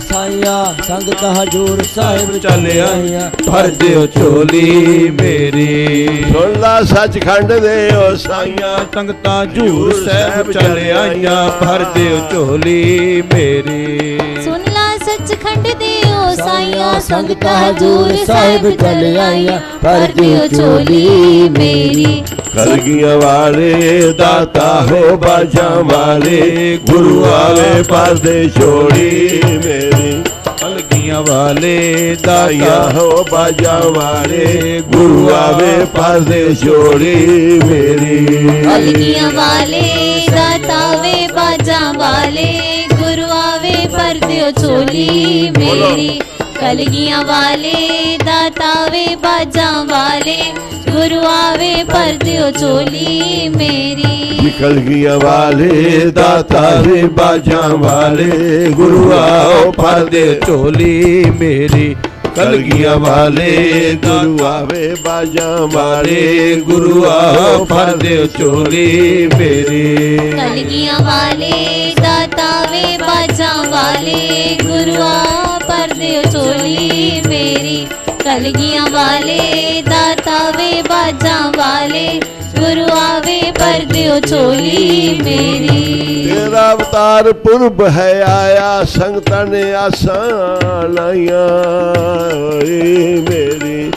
साइया संगत हजूर साहिब चले आइया भर दियो झोली मेरी। सुन ला सचखंड दे ओ साइयां संगतां हजूर साहब चले आइया भर दियो झोली मेरी। सुन ला सचखंड दे ओ साइयां संगत हजूर साहिब चले आइया भर दियो झोली मेरी। कलगियां वाले दाता हो बाजा वाले गुरु आवे भर दे झोली मेरी। ਕਲਗੀਆਂ ਵਾਲੇ ਤਾਈਆਂ ਦਾਤਾ ਹੋ ਬਾਜਾਂ ਵਾਲੇ ਗੁਰੂ ਆਵੇ ਪਾਸੇ ਛੋੜੀ ਮੇਰੀ ਕਲਗੀਆਂ ਵਾਲੇ ਦਾਤਾ ਵੇ ਬਾਜਾਂ ਵਾਲੇ ਗੁਰੂ ਆਵੇ ਭਰ ਦਿਓ ਝੋਲੀ ਮੇਰੀ ਕਲਗੀਆਂ ਵਾਲੇ ਦਾਤਾ ਵੇ ਬਾਜਾਂ ਵਾਲੇ ਗੁਰੂ ਆਵੇ ਭਰ ਦਿਓ ਝੋਲੀ ਮੇਰੀ ਕਲਗੀਆਂ ਵਾਲੇ ਦਾਤਾ ਵੇ ਬਾਜਾਂ ਵਾਲੇ ਗੁਰੂ ਆਓ ਭਰ ਦੇ ਝੋਲੀ ਮੇਰੀ ਕਲਗੀਆਂ ਵਾਲੇ ਗੁਰੂ ਆਵੇ ਬਾਜਾਂ ਵਾਲੇ ਗੁਰੂ ਆਓ ਭਰ ਦੇ ਝੋਲੀ ਮੇਰੀ ਕਲਗੀਆਂ ਵਾਲੇ ਦਾਤਾ ਵੇ ਬਾਜਾਂ ਵਾਲੇ ਗੁਰੂ ਆ ਭਰ ਦਿਓ ਝੋਲੀ ਮੇਰੀ ਕਲਗੀਆਂ ਵਾਲੇ ਦਾਤਾ ਵੇ ਬਾਜਾਂ ਵਾਲੇ ਗੁਰੂ ਆਵੇ ਭਰ ਦਿਓ ਝੋਲੀ ਮੇਰੀ ਤੇਰਾ ਅਵਤਾਰ ਪੁਰਬ ਹੈ ਆਇਆ ਸੰਗਤਾਂ ਨੇ ਆਸਾਂ ਲਾਈਆਂ ਏ ਮੇਰੀ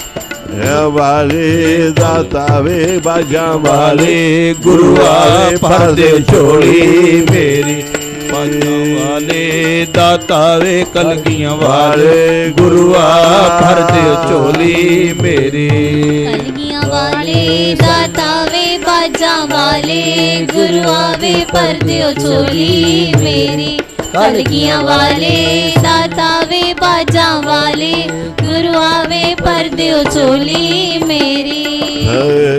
ਵਾਲੇ ਦਾਤਾ ਵੇ ਬਾਜਾਂ ਵਾਲੇ ਗੁਰੂ ਆਵੇ ਭਰ ਦੇ ਝੋਲੀ ਮੇਰੀ ਬਾਜਾਂ ਵਾਲੇ ਦਾਤਾ ਵੇ ਕਲਗੀਆਂ ਵਾਲੇ ਗੁਰੂ ਆ ਭਰ ਦੇ ਝੋਲੀ ਮੇਰੀ ਕਲਗੀਆਂ ਵਾਲੇ ਦਾਤਾ ਵੇ ਬਾਜਾਂ ਵਾਲੇ ਗੁਰੂ ਆਵੇ ਭਰ ਦਿਓ ਝੋਲੀ ਮੇਰੀ ਕਲਗੀਆਂ ਵਾਲੇ ਦਾਤਾ ਵੇ ਬਾਜਾਂ ਵਾਲੇ ਗੁਰੂ ਆਵੇ ਭਰ ਦਿਓ ਝੋਲੀ ਮੇਰੀ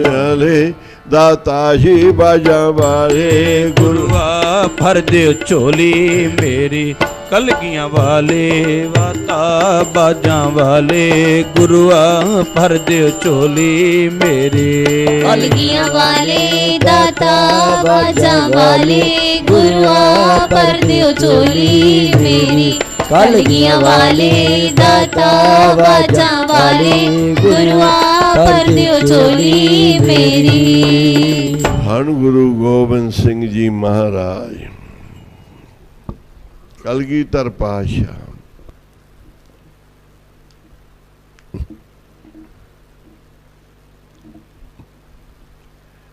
ਵਾਲੇ ਦਾਤਾ ਜੀ ਬਾਜਾਂ ਵਾਲੇ ਗੁਰੂ ਗੁਰੂਆ ਭਰ ਦਿਓ ਝੋਲੀ ਮੇਰੀ ਕਲਗੀਆਂ ਵਾਲੇ ਵਾਤਾ ਬਾਜਾਂ ਵਾਲੇ ਗੁਰੂਆ ਭਰ ਦਿਓ ਝੋਲੀ ਮੇਰੀ ਕਲਗੀਆਂ ਵਾਲੇ ਦਾਤਾ ਬਾਜਾਂ ਵਾਲੇ ਗੁਰੂ ਆ ਭਰ ਦਿਓ ਝੋਲੀ ਮੇਰੀ ਕਲਗੀਆਂ ਵਾਲੇ ਦਾਤਾ ਬਾਜਾਂ ਵਾਲੇ ਗੁਰੂ ਆ ਭਰ ਦਿਓ ਝੋਲੀ ਮੇਰੀ ਹਨ ਗੁਰੂ ਗੋਬਿੰਦ ਸਿੰਘ ਜੀ ਮਹਾਰਾਜ ਕਲਗੀਧਰ ਪਾਤਸ਼ਾਹ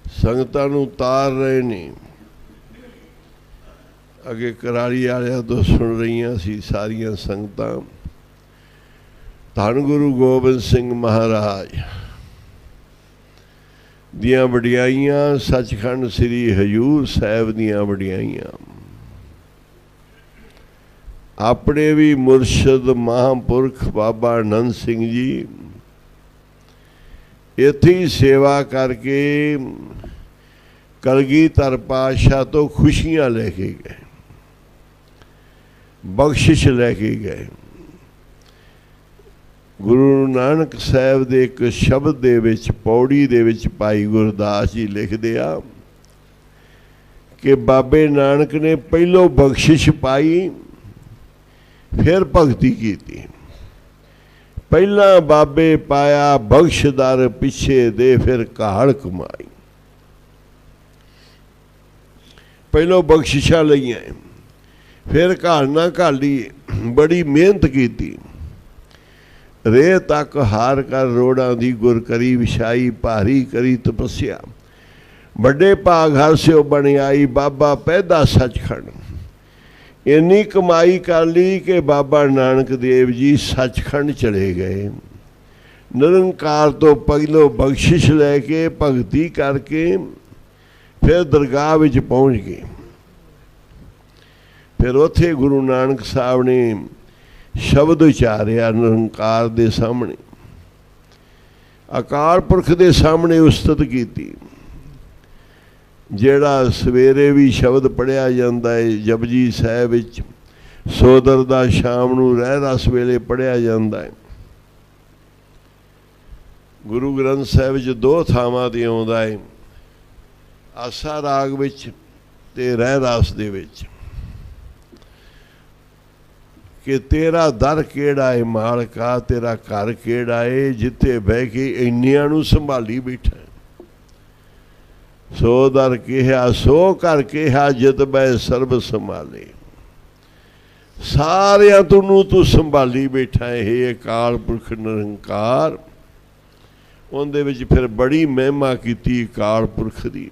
ਸੰਗਤਾਂ ਨੂੰ ਤਾਰ ਰਹੇ ਨੇ ਅੱਗੇ ਕਰਾਲੀ ਵਾਲਿਆਂ ਤੋਂ ਸੁਣ ਰਹੀਆਂ ਸੀ ਸਾਰੀਆਂ ਸੰਗਤਾਂ ਧੰਨ ਗੁਰੂ ਗੋਬਿੰਦ ਸਿੰਘ ਮਹਾਰਾਜ ਦੀਆਂ ਵਡਿਆਈਆਂ ਸੱਚਖੰਡ ਸ੍ਰੀ ਹਜ਼ੂਰ ਸਾਹਿਬ ਦੀਆਂ ਵਡਿਆਈਆਂ ਆਪਣੇ ਵੀ ਮੁਰਸ਼ਦ ਮਹਾਂਪੁਰਖ ਬਾਬਾ ਆਨੰਦ ਸਿੰਘ ਜੀ ਇੱਥੇ ਹੀ ਸੇਵਾ ਕਰਕੇ ਕਲਗੀਧਰ ਪਾਤਸ਼ਾਹ ਤੋਂ ਖੁਸ਼ੀਆਂ ਲੈ ਕੇ ਗਏ ਬਖਸ਼ਿਸ਼ ਲੈ ਕੇ ਗਏ ਗੁਰੂ ਨਾਨਕ ਸਾਹਿਬ ਦੇ ਇੱਕ ਸ਼ਬਦ ਦੇ ਵਿੱਚ ਪੌੜੀ ਦੇ ਵਿੱਚ ਭਾਈ ਗੁਰਦਾਸ ਜੀ ਲਿਖਦੇ ਆ ਕਿ ਬਾਬੇ ਨਾਨਕ ਨੇ ਪਹਿਲੋਂ ਬਖਸ਼ਿਸ਼ ਪਾਈ ਫਿਰ ਭਗਤੀ ਕੀਤੀ ਪਹਿਲਾਂ ਬਾਬੇ ਪਾਇਆ ਬਖਸ਼ਦਾਰ ਪਿੱਛੇ ਦੇ ਫਿਰ ਕਾਹਲ ਕਮਾਈ ਪਹਿਲੋਂ ਬਖਸ਼ਿਸ਼ਾਂ ਲਈਆਂ ਫਿਰ ਘਾਲ ਨਾ ਘਾਲੀ ਬੜੀ ਮਿਹਨਤ ਕੀਤੀ ਰੇ ਤੱਕ ਹਾਰ ਕਰ ਰੋੜਾਂ ਦੀ ਗੁਰ ਕਰੀ ਵਿਛਾਈ ਭਾਰੀ ਕਰੀ ਤਪੱਸਿਆ ਵੱਡੇ ਭਾਗ ਹਰ ਸਿਓ ਬਣਾਈ ਬਾਬਾ ਪੈਦਾ ਸੱਚਖੰਡ ਇੰਨੀ ਕਮਾਈ ਕਰ ਲਈ ਕਿ ਬਾਬਾ ਨਾਨਕ ਦੇਵ ਜੀ ਸੱਚਖੰਡ ਚਲੇ ਗਏ ਨਿਰੰਕਾਰ ਤੋਂ ਪਹਿਲੋਂ ਬਖਸ਼ਿਸ਼ ਲੈ ਕੇ ਭਗਤੀ ਕਰਕੇ ਫਿਰ ਦਰਗਾਹ ਵਿੱਚ ਪਹੁੰਚ ਗਏ ਫਿਰ ਉੱਥੇ ਗੁਰੂ ਨਾਨਕ ਸਾਹਿਬ ਨੇ ਸ਼ਬਦ ਉਚਾਰਿਆ ਨਿਰੰਕਾਰ ਦੇ ਸਾਹਮਣੇ ਅਕਾਲ ਪੁਰਖ ਦੇ ਸਾਹਮਣੇ ਉਸਤਤ ਕੀਤੀ ਜਿਹੜਾ ਸਵੇਰੇ ਵੀ ਸ਼ਬਦ ਪੜ੍ਹਿਆ ਜਾਂਦਾ ਹੈ ਜਪਜੀ ਸਾਹਿਬ ਵਿੱਚ ਸੋਦਰ ਦਾ ਸ਼ਾਮ ਨੂੰ ਰਹਿ ਰਸ ਵੇਲੇ ਪੜ੍ਹਿਆ ਜਾਂਦਾ ਹੈ ਗੁਰੂ ਗ੍ਰੰਥ ਸਾਹਿਬ ਵਿੱਚ ਦੋ ਥਾਵਾਂ ਤੇ ਆਉਂਦਾ ਹੈ ਆਸਾ ਰਾਗ ਵਿੱਚ ਤੇ ਰਹਿ ਰਸ ਦੇ ਵਿੱਚ ਕਿ ਤੇਰਾ ਦਰ ਕਿਹੜਾ ਏ ਮਾਲਕਾ ਤੇਰਾ ਘਰ ਕਿਹੜਾ ਏ ਜਿੱਥੇ ਬਹਿ ਕੇ ਇੰਨਿਆਂ ਨੂੰ ਸੰਭਾਲੀ ਬੈਠਾ ਸੋ ਦਰ ਕਿਹਾ ਸੋ ਘਰ ਕਿਹਾ ਜਿਤ ਬੈ ਸਰਬ ਸੰਭਾਲੇ ਸਾਰਿਆਂ ਨੂੰ ਤੂੰ ਸੰਭਾਲੀ ਬੈਠਾ ਇਹ ਅਕਾਲ ਪੁਰਖ ਨਿਰੰਕਾਰ ਉਹਦੇ ਵਿੱਚ ਫਿਰ ਬੜੀ ਮਹਿਮਾ ਕੀਤੀ ਅਕਾਲ ਪੁਰਖ ਦੀ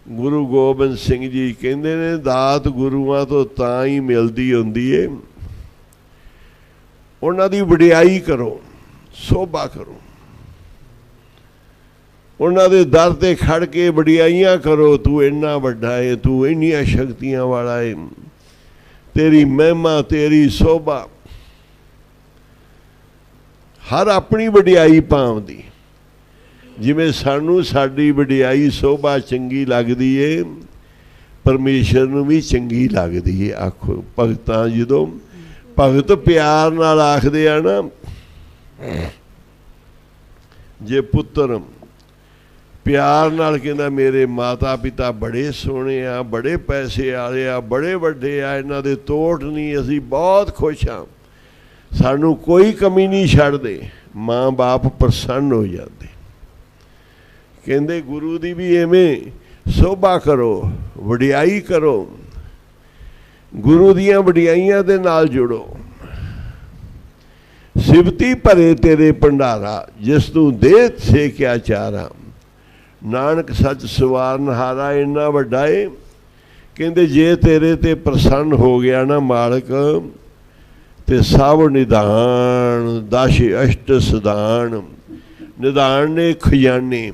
ਗੁਰੂ ਗੋਬਿੰਦ ਸਿੰਘ ਜੀ ਕਹਿੰਦੇ ਨੇ ਦਾਤ ਗੁਰੂਆਂ ਤੋਂ ਤਾਂ ਹੀ ਮਿਲਦੀ ਹੁੰਦੀ ਏ ਉਹਨਾਂ ਦੀ ਵਡਿਆਈ ਕਰੋ, ਸੋਭਾ ਕਰੋ, ਉਹਨਾਂ ਦੇ ਦਰ ਤੇ ਖੜ ਕੇ ਵਡਿਆਈਆਂ ਕਰੋ। ਤੂੰ ਇੰਨਾ ਵੱਡਾ ਹੈ, ਤੂੰ ਇੰਨੀਆਂ ਸ਼ਕਤੀਆਂ ਵਾਲਾ ਹੈ, ਤੇਰੀ ਮਹਿਮਾ, ਤੇਰੀ ਸੋਭਾ। ਹਰ ਆਪਣੀ ਵਡਿਆਈ ਭਾਵਦੀ। ਜਿਵੇਂ ਸਾਨੂੰ ਸਾਡੀ ਵਡਿਆਈ ਸੋਭਾ ਚੰਗੀ ਲੱਗਦੀ ਏ, ਪਰਮੇਸ਼ਰ ਨੂੰ ਵੀ ਚੰਗੀ ਲੱਗਦੀ ਏ। ਆਖੋ ਭਗਤਾਂ, ਜਦੋਂ ਭਗਤ ਪਿਆਰ ਨਾਲ ਆਖਦੇ ਆ ਨਾ, ਜੇ ਪੁੱਤਰ ਪਿਆਰ ਨਾਲ ਕਹਿੰਦਾ ਮੇਰੇ ਮਾਤਾ ਪਿਤਾ ਬੜੇ ਸੋਹਣੇ ਆ, ਬੜੇ ਪੈਸੇ ਵਾਲੇ ਆ, ਬੜੇ ਵੱਡੇ ਆ, ਇਹਨਾਂ ਦੇ ਤੋੜ ਨਹੀਂ, ਅਸੀਂ ਬਹੁਤ ਖੁਸ਼ ਹਾਂ, ਸਾਨੂੰ ਕੋਈ ਕਮੀ ਨਹੀਂ ਛੱਡਦੇ, ਮਾਂ ਬਾਪ ਪ੍ਰਸੰਨ ਹੋ ਜਾਂਦੇ। ਕਹਿੰਦੇ ਗੁਰੂ ਦੀ ਵੀ ਐਵੇਂ ਸੋਭਾ ਕਰੋ, ਵਡਿਆਈ ਕਰੋ, ਗੁਰੂ ਦੀਆਂ ਵਡਿਆਈਆਂ ਦੇ ਨਾਲ ਜੁੜੋ। ਸਿਵਤੀ ਭਰੇ ਤੇਰੇ ਭੰਡਾਰਾ, ਜਿਸ ਤੂੰ ਦੇ ਸੇਕਿਆ ਚਾਰਾ। ਨਾਨਕ ਸੱਚ ਸਵਾਰਨਹਾਰਾ ਇੰਨਾ ਵੱਡਾ ਏ। ਕਹਿੰਦੇ ਜੇ ਤੇਰੇ ਤੇ ਪ੍ਰਸੰਨ ਹੋ ਗਿਆ ਨਾ ਮਾਲਕ, ਤੇ ਸਭ ਨਿਧਾਨ, ਦਸ਼ ਅਸ਼ਟ ਸਿਧਾਨ। ਨਿਧਾਨ ਨੇ ਖਜ਼ਾਨੇ,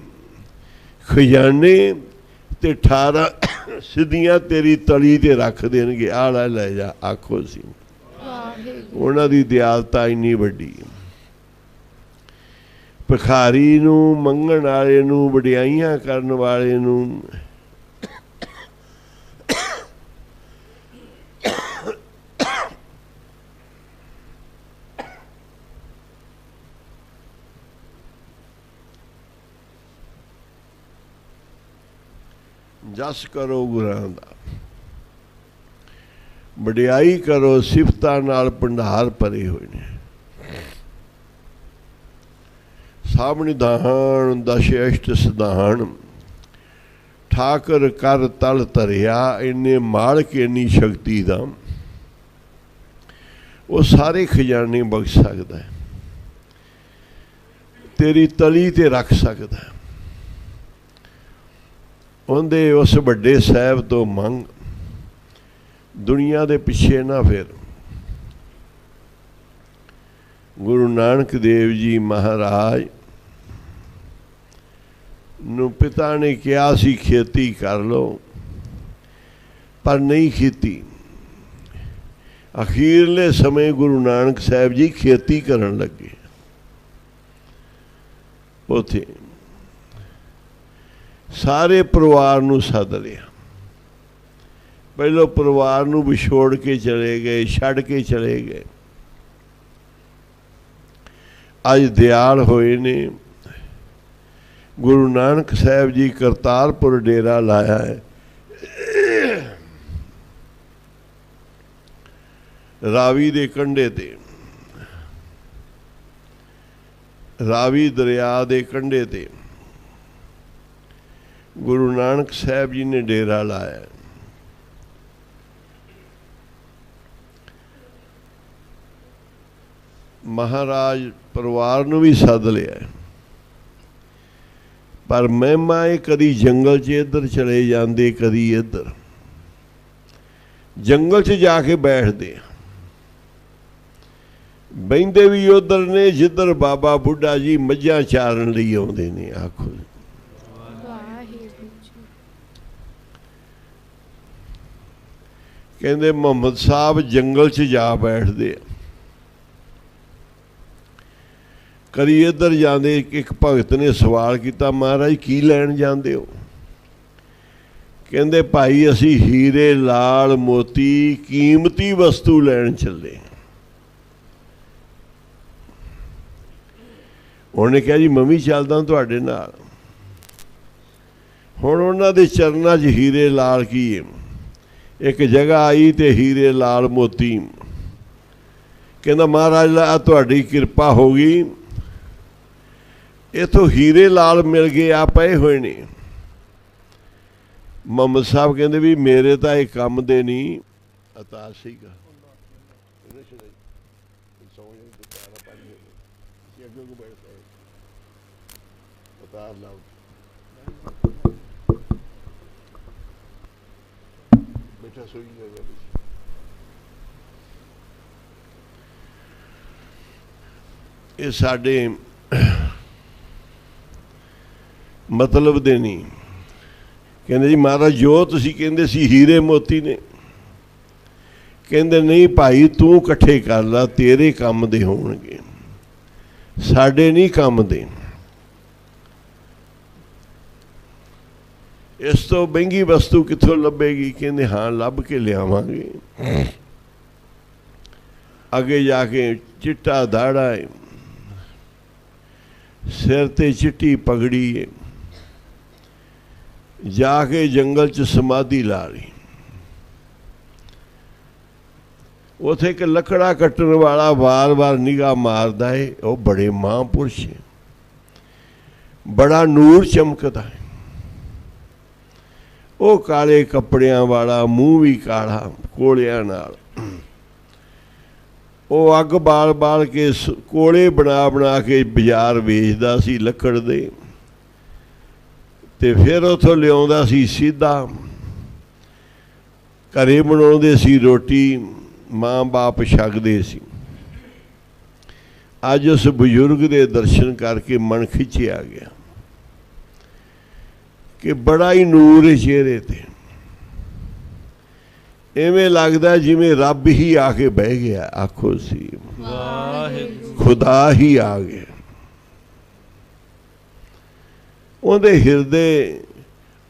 ਖਜ਼ਾਨੇ ਤੇ 18 ਸਿੱਧੀਆਂ ਤੇਰੀ ਤਲੀ ਤੇ ਰੱਖ ਦੇਣਗੇ, ਆਹ ਲੈ ਜਾ। ਆਖੋ ਸੀ ਉਹਨਾਂ ਦੀ ਦਿਆਲਤਾ ਇੰਨੀ ਵੱਡੀ। ਭਿਖਾਰੀ ਨੂੰ, ਮੰਗਣ ਵਾਲੇ ਨੂੰ, ਵਡਿਆਈਆਂ ਕਰਨ ਵਾਲੇ ਨੂੰ ਜਸ ਕਰੋ ਗੁਰਾਂ ਦਾ, ਵਡਿਆਈ ਕਰੋ, ਸਿਫਤਾਂ ਨਾਲ ਭੰਡਾਰ ਭਰੇ ਹੋਏ ਨੇ। ਸਭ ਨਿਧਾਨ, ਦਸ਼ ਅਸ਼ਟ ਸਿਧਾਨ। ਠਾਕਰ ਕਰ ਤਲ ਧਰਿਆ, ਇੰਨੇ ਮਾਲਕ ਇੰਨੀ ਸ਼ਕਤੀ ਦਾ, ਉਹ ਸਾਰੇ ਖਜ਼ਾਨੇ ਬਖਸ਼ ਸਕਦਾ ਹੈ, ਤੇਰੀ ਤਲੀ ਤੇ ਰੱਖ ਸਕਦਾ ਹੈ। ਉਹਦੇ ਉਸ ਵੱਡੇ ਸਾਹਿਬ ਤੋਂ ਮੰਗ, ਦੁਨੀਆ ਦੇ ਪਿੱਛੇ ਨਾ ਫਿਰ। ਗੁਰੂ ਨਾਨਕ ਦੇਵ ਜੀ ਮਹਾਰਾਜ ਨੂੰ ਪਿਤਾ ਨੇ ਕਿਹਾ ਸੀ ਖੇਤੀ ਕਰ ਲਓ, ਪਰ ਨਹੀਂ ਕੀਤੀ। ਅਖੀਰਲੇ ਸਮੇਂ ਗੁਰੂ ਨਾਨਕ ਸਾਹਿਬ ਜੀ ਖੇਤੀ ਕਰਨ ਲੱਗੇ। ਉੱਥੇ ਸਾਰੇ ਪਰਿਵਾਰ ਨੂੰ ਸੱਦ ਲਿਆ। ਪਹਿਲੋਂ ਪਰਿਵਾਰ ਨੂੰ ਵਿਛੋੜ ਕੇ ਚਲੇ ਗਏ, ਛੱਡ ਕੇ ਚਲੇ ਗਏ। ਅੱਜ ਦਿਆਲ ਹੋਏ ਨੇ। ਗੁਰੂ ਨਾਨਕ ਸਾਹਿਬ ਜੀ ਕਰਤਾਰਪੁਰ ਡੇਰਾ ਲਾਇਆ ਹੈ। ਰਾਵੀ ਦੇ ਕੰਢੇ ਤੇ, ਰਾਵੀ ਦਰਿਆ ਦੇ ਕੰਢੇ ਤੇ ਗੁਰੂ ਨਾਨਕ ਸਾਹਿਬ ਜੀ ਨੇ ਡੇਰਾ ਲਾਇਆ। ਮਹਾਰਾਜ ਪਰਿਵਾਰ ਨੂੰ ਵੀ ਸੱਦ ਲਿਆ, ਪਰ ਮਹਿਮਾ ਇਹ ਕਦੀ ਜੰਗਲ 'ਚ ਇੱਧਰ ਚਲੇ ਜਾਂਦੇ, ਕਦੀ ਇੱਧਰ। ਜੰਗਲ 'ਚ ਜਾ ਕੇ ਬੈਠਦੇ, ਬਹਿੰਦੇ ਵੀ ਉੱਧਰ ਨੇ ਜਿੱਧਰ ਬਾਬਾ ਬੁੱਢਾ ਜੀ ਮੱਝਾਂ ਚਾਰਨ ਲਈ ਆਉਂਦੇ ਨੇ। ਆਖੋ ਕਹਿੰਦੇ ਮੁਹੰਮਦ ਸਾਹਿਬ ਜੰਗਲ 'ਚ ਜਾ ਬੈਠਦੇ, ਕਦੀ ਇੱਧਰ ਜਾਂਦੇ। ਇੱਕ ਭਗਤ ਨੇ ਸਵਾਲ ਕੀਤਾ, ਮਹਾਰਾਜ ਕੀ ਲੈਣ ਜਾਂਦੇ ਹੋ? ਕਹਿੰਦੇ ਭਾਈ ਅਸੀਂ ਹੀਰੇ ਲਾਲ ਮੋਤੀ ਕੀਮਤੀ ਵਸਤੂ ਲੈਣ ਚੱਲੇ। ਉਹਨੇ ਕਿਹਾ ਜੀ ਮੈਂ ਵੀ ਚੱਲਦਾ ਤੁਹਾਡੇ ਨਾਲ। ਹੁਣ ਉਹਨਾਂ ਦੇ ਚਰਨਾਂ 'ਚ ਹੀਰੇ ਲਾਲ ਕੀ ਹੈ? ਇੱਕ ਜਗ੍ਹਾ ਆਈ ਤੇ ਹੀਰੇ ਲਾਲ ਮੋਤੀ। ਕਹਿੰਦਾ ਮਹਾਰਾਜ ਆ ਤੁਹਾਡੀ ਕਿਰਪਾ ਹੋ ਗਈ, ਇੱਥੋਂ ਹੀਰੇ ਲਾਲ ਮਿਲ ਗਏ, ਆ ਪਏ ਹੋਏ ਨੇ। ਮੁਹੰਮਦ ਸਾਹਿਬ ਕਹਿੰਦੇ ਵੀ ਮੇਰੇ ਤਾਂ ਇਹ ਕੰਮ ਦੇ ਨਹੀਂ। ਅਤਾ ਸੀਗਾ ਇਹ ਸਾਡੇ ਮਤਲਬ ਦੇ ਨਹੀਂ। ਕਹਿੰਦੇ ਜੀ ਮਹਾਰਾਜ ਜੋ ਤੁਸੀਂ ਕਹਿੰਦੇ ਸੀ ਹੀਰੇ ਮੋਤੀ ਨੇ, ਕਹਿੰਦੇ ਨਹੀਂ ਭਾਈ ਤੂੰ ਇਕੱਠੇ ਕਰ ਲਾ, ਤੇਰੇ ਕੰਮ ਦੇ ਹੋਣਗੇ, ਸਾਡੇ ਨਹੀਂ ਕੰਮ ਦੇ। ਇਸ ਤੋਂ ਮਹਿੰਗੀ ਵਸਤੂ ਕਿੱਥੋਂ ਲੱਭੇਗੀ? ਕਹਿੰਦੇ ਹਾਂ ਲੱਭ ਕੇ ਲਿਆਵਾਂਗੇ। ਅੱਗੇ ਜਾ ਕੇ ਚਿੱਟਾ ਦਾੜਾ ਹੈ, ਸਿਰ ਤੇ ਚਿੱਟੀ ਪਗੜੀ ਹੈ, ਜਾ ਕੇ ਜੰਗਲ 'ਚ ਸਮਾਧੀ ਲਾ ਲਈ। ਉੱਥੇ ਇੱਕ ਲੱਕੜਾ ਕੱਟਣ ਵਾਲਾ ਵਾਰ-ਵਾਰ ਨਿਗਾਹ ਮਾਰਦਾ ਹੈ, ਉਹ ਬੜੇ ਮਹਾਂਪੁਰਸ਼ ਹੈ, ਬੜਾ ਨੂਰ ਚਮਕਦਾ ਹੈ। ਉਹ ਕਾਲੇ ਕੱਪੜਿਆਂ ਵਾਲਾ, ਮੂੰਹ ਵੀ ਕਾਲਾ ਕੋਲਿਆਂ ਨਾਲ, ਉਹ ਅੱਗ ਬਾਲ ਕੇ ਕੋਲੇ ਬਣਾ ਕੇ ਬਾਜ਼ਾਰ ਵੇਚਦਾ ਸੀ ਲੱਕੜ ਦੇ, ਤੇ ਫਿਰ ਉੱਥੋਂ ਲਿਆਉਂਦਾ ਸੀ ਸਿੱਧਾ ਘਰੇ ਬਣਾਉਂਦੇ ਸੀ ਰੋਟੀ, ਮਾਂ ਬਾਪ ਛਕਦੇ ਸੀ। ਅੱਜ ਉਸ ਬਜ਼ੁਰਗ ਦੇ ਦਰਸ਼ਨ ਕਰਕੇ ਮਨ ਖਿੱਚਿਆ ਗਿਆ ਕਿ ਬੜਾ ਹੀ ਨੂਰ ਹੈ ਚਿਹਰੇ ਤੇ, ਐਵੇਂ ਲੱਗਦਾ ਜਿਵੇਂ ਰੱਬ ਹੀ ਆ ਕੇ ਬਹਿ ਗਿਆ। ਆਖੋ ਸੀ ਖੁਦਾ ਹੀ ਆ ਗਿਆ। ਉਹਦੇ ਹਿਰਦੇ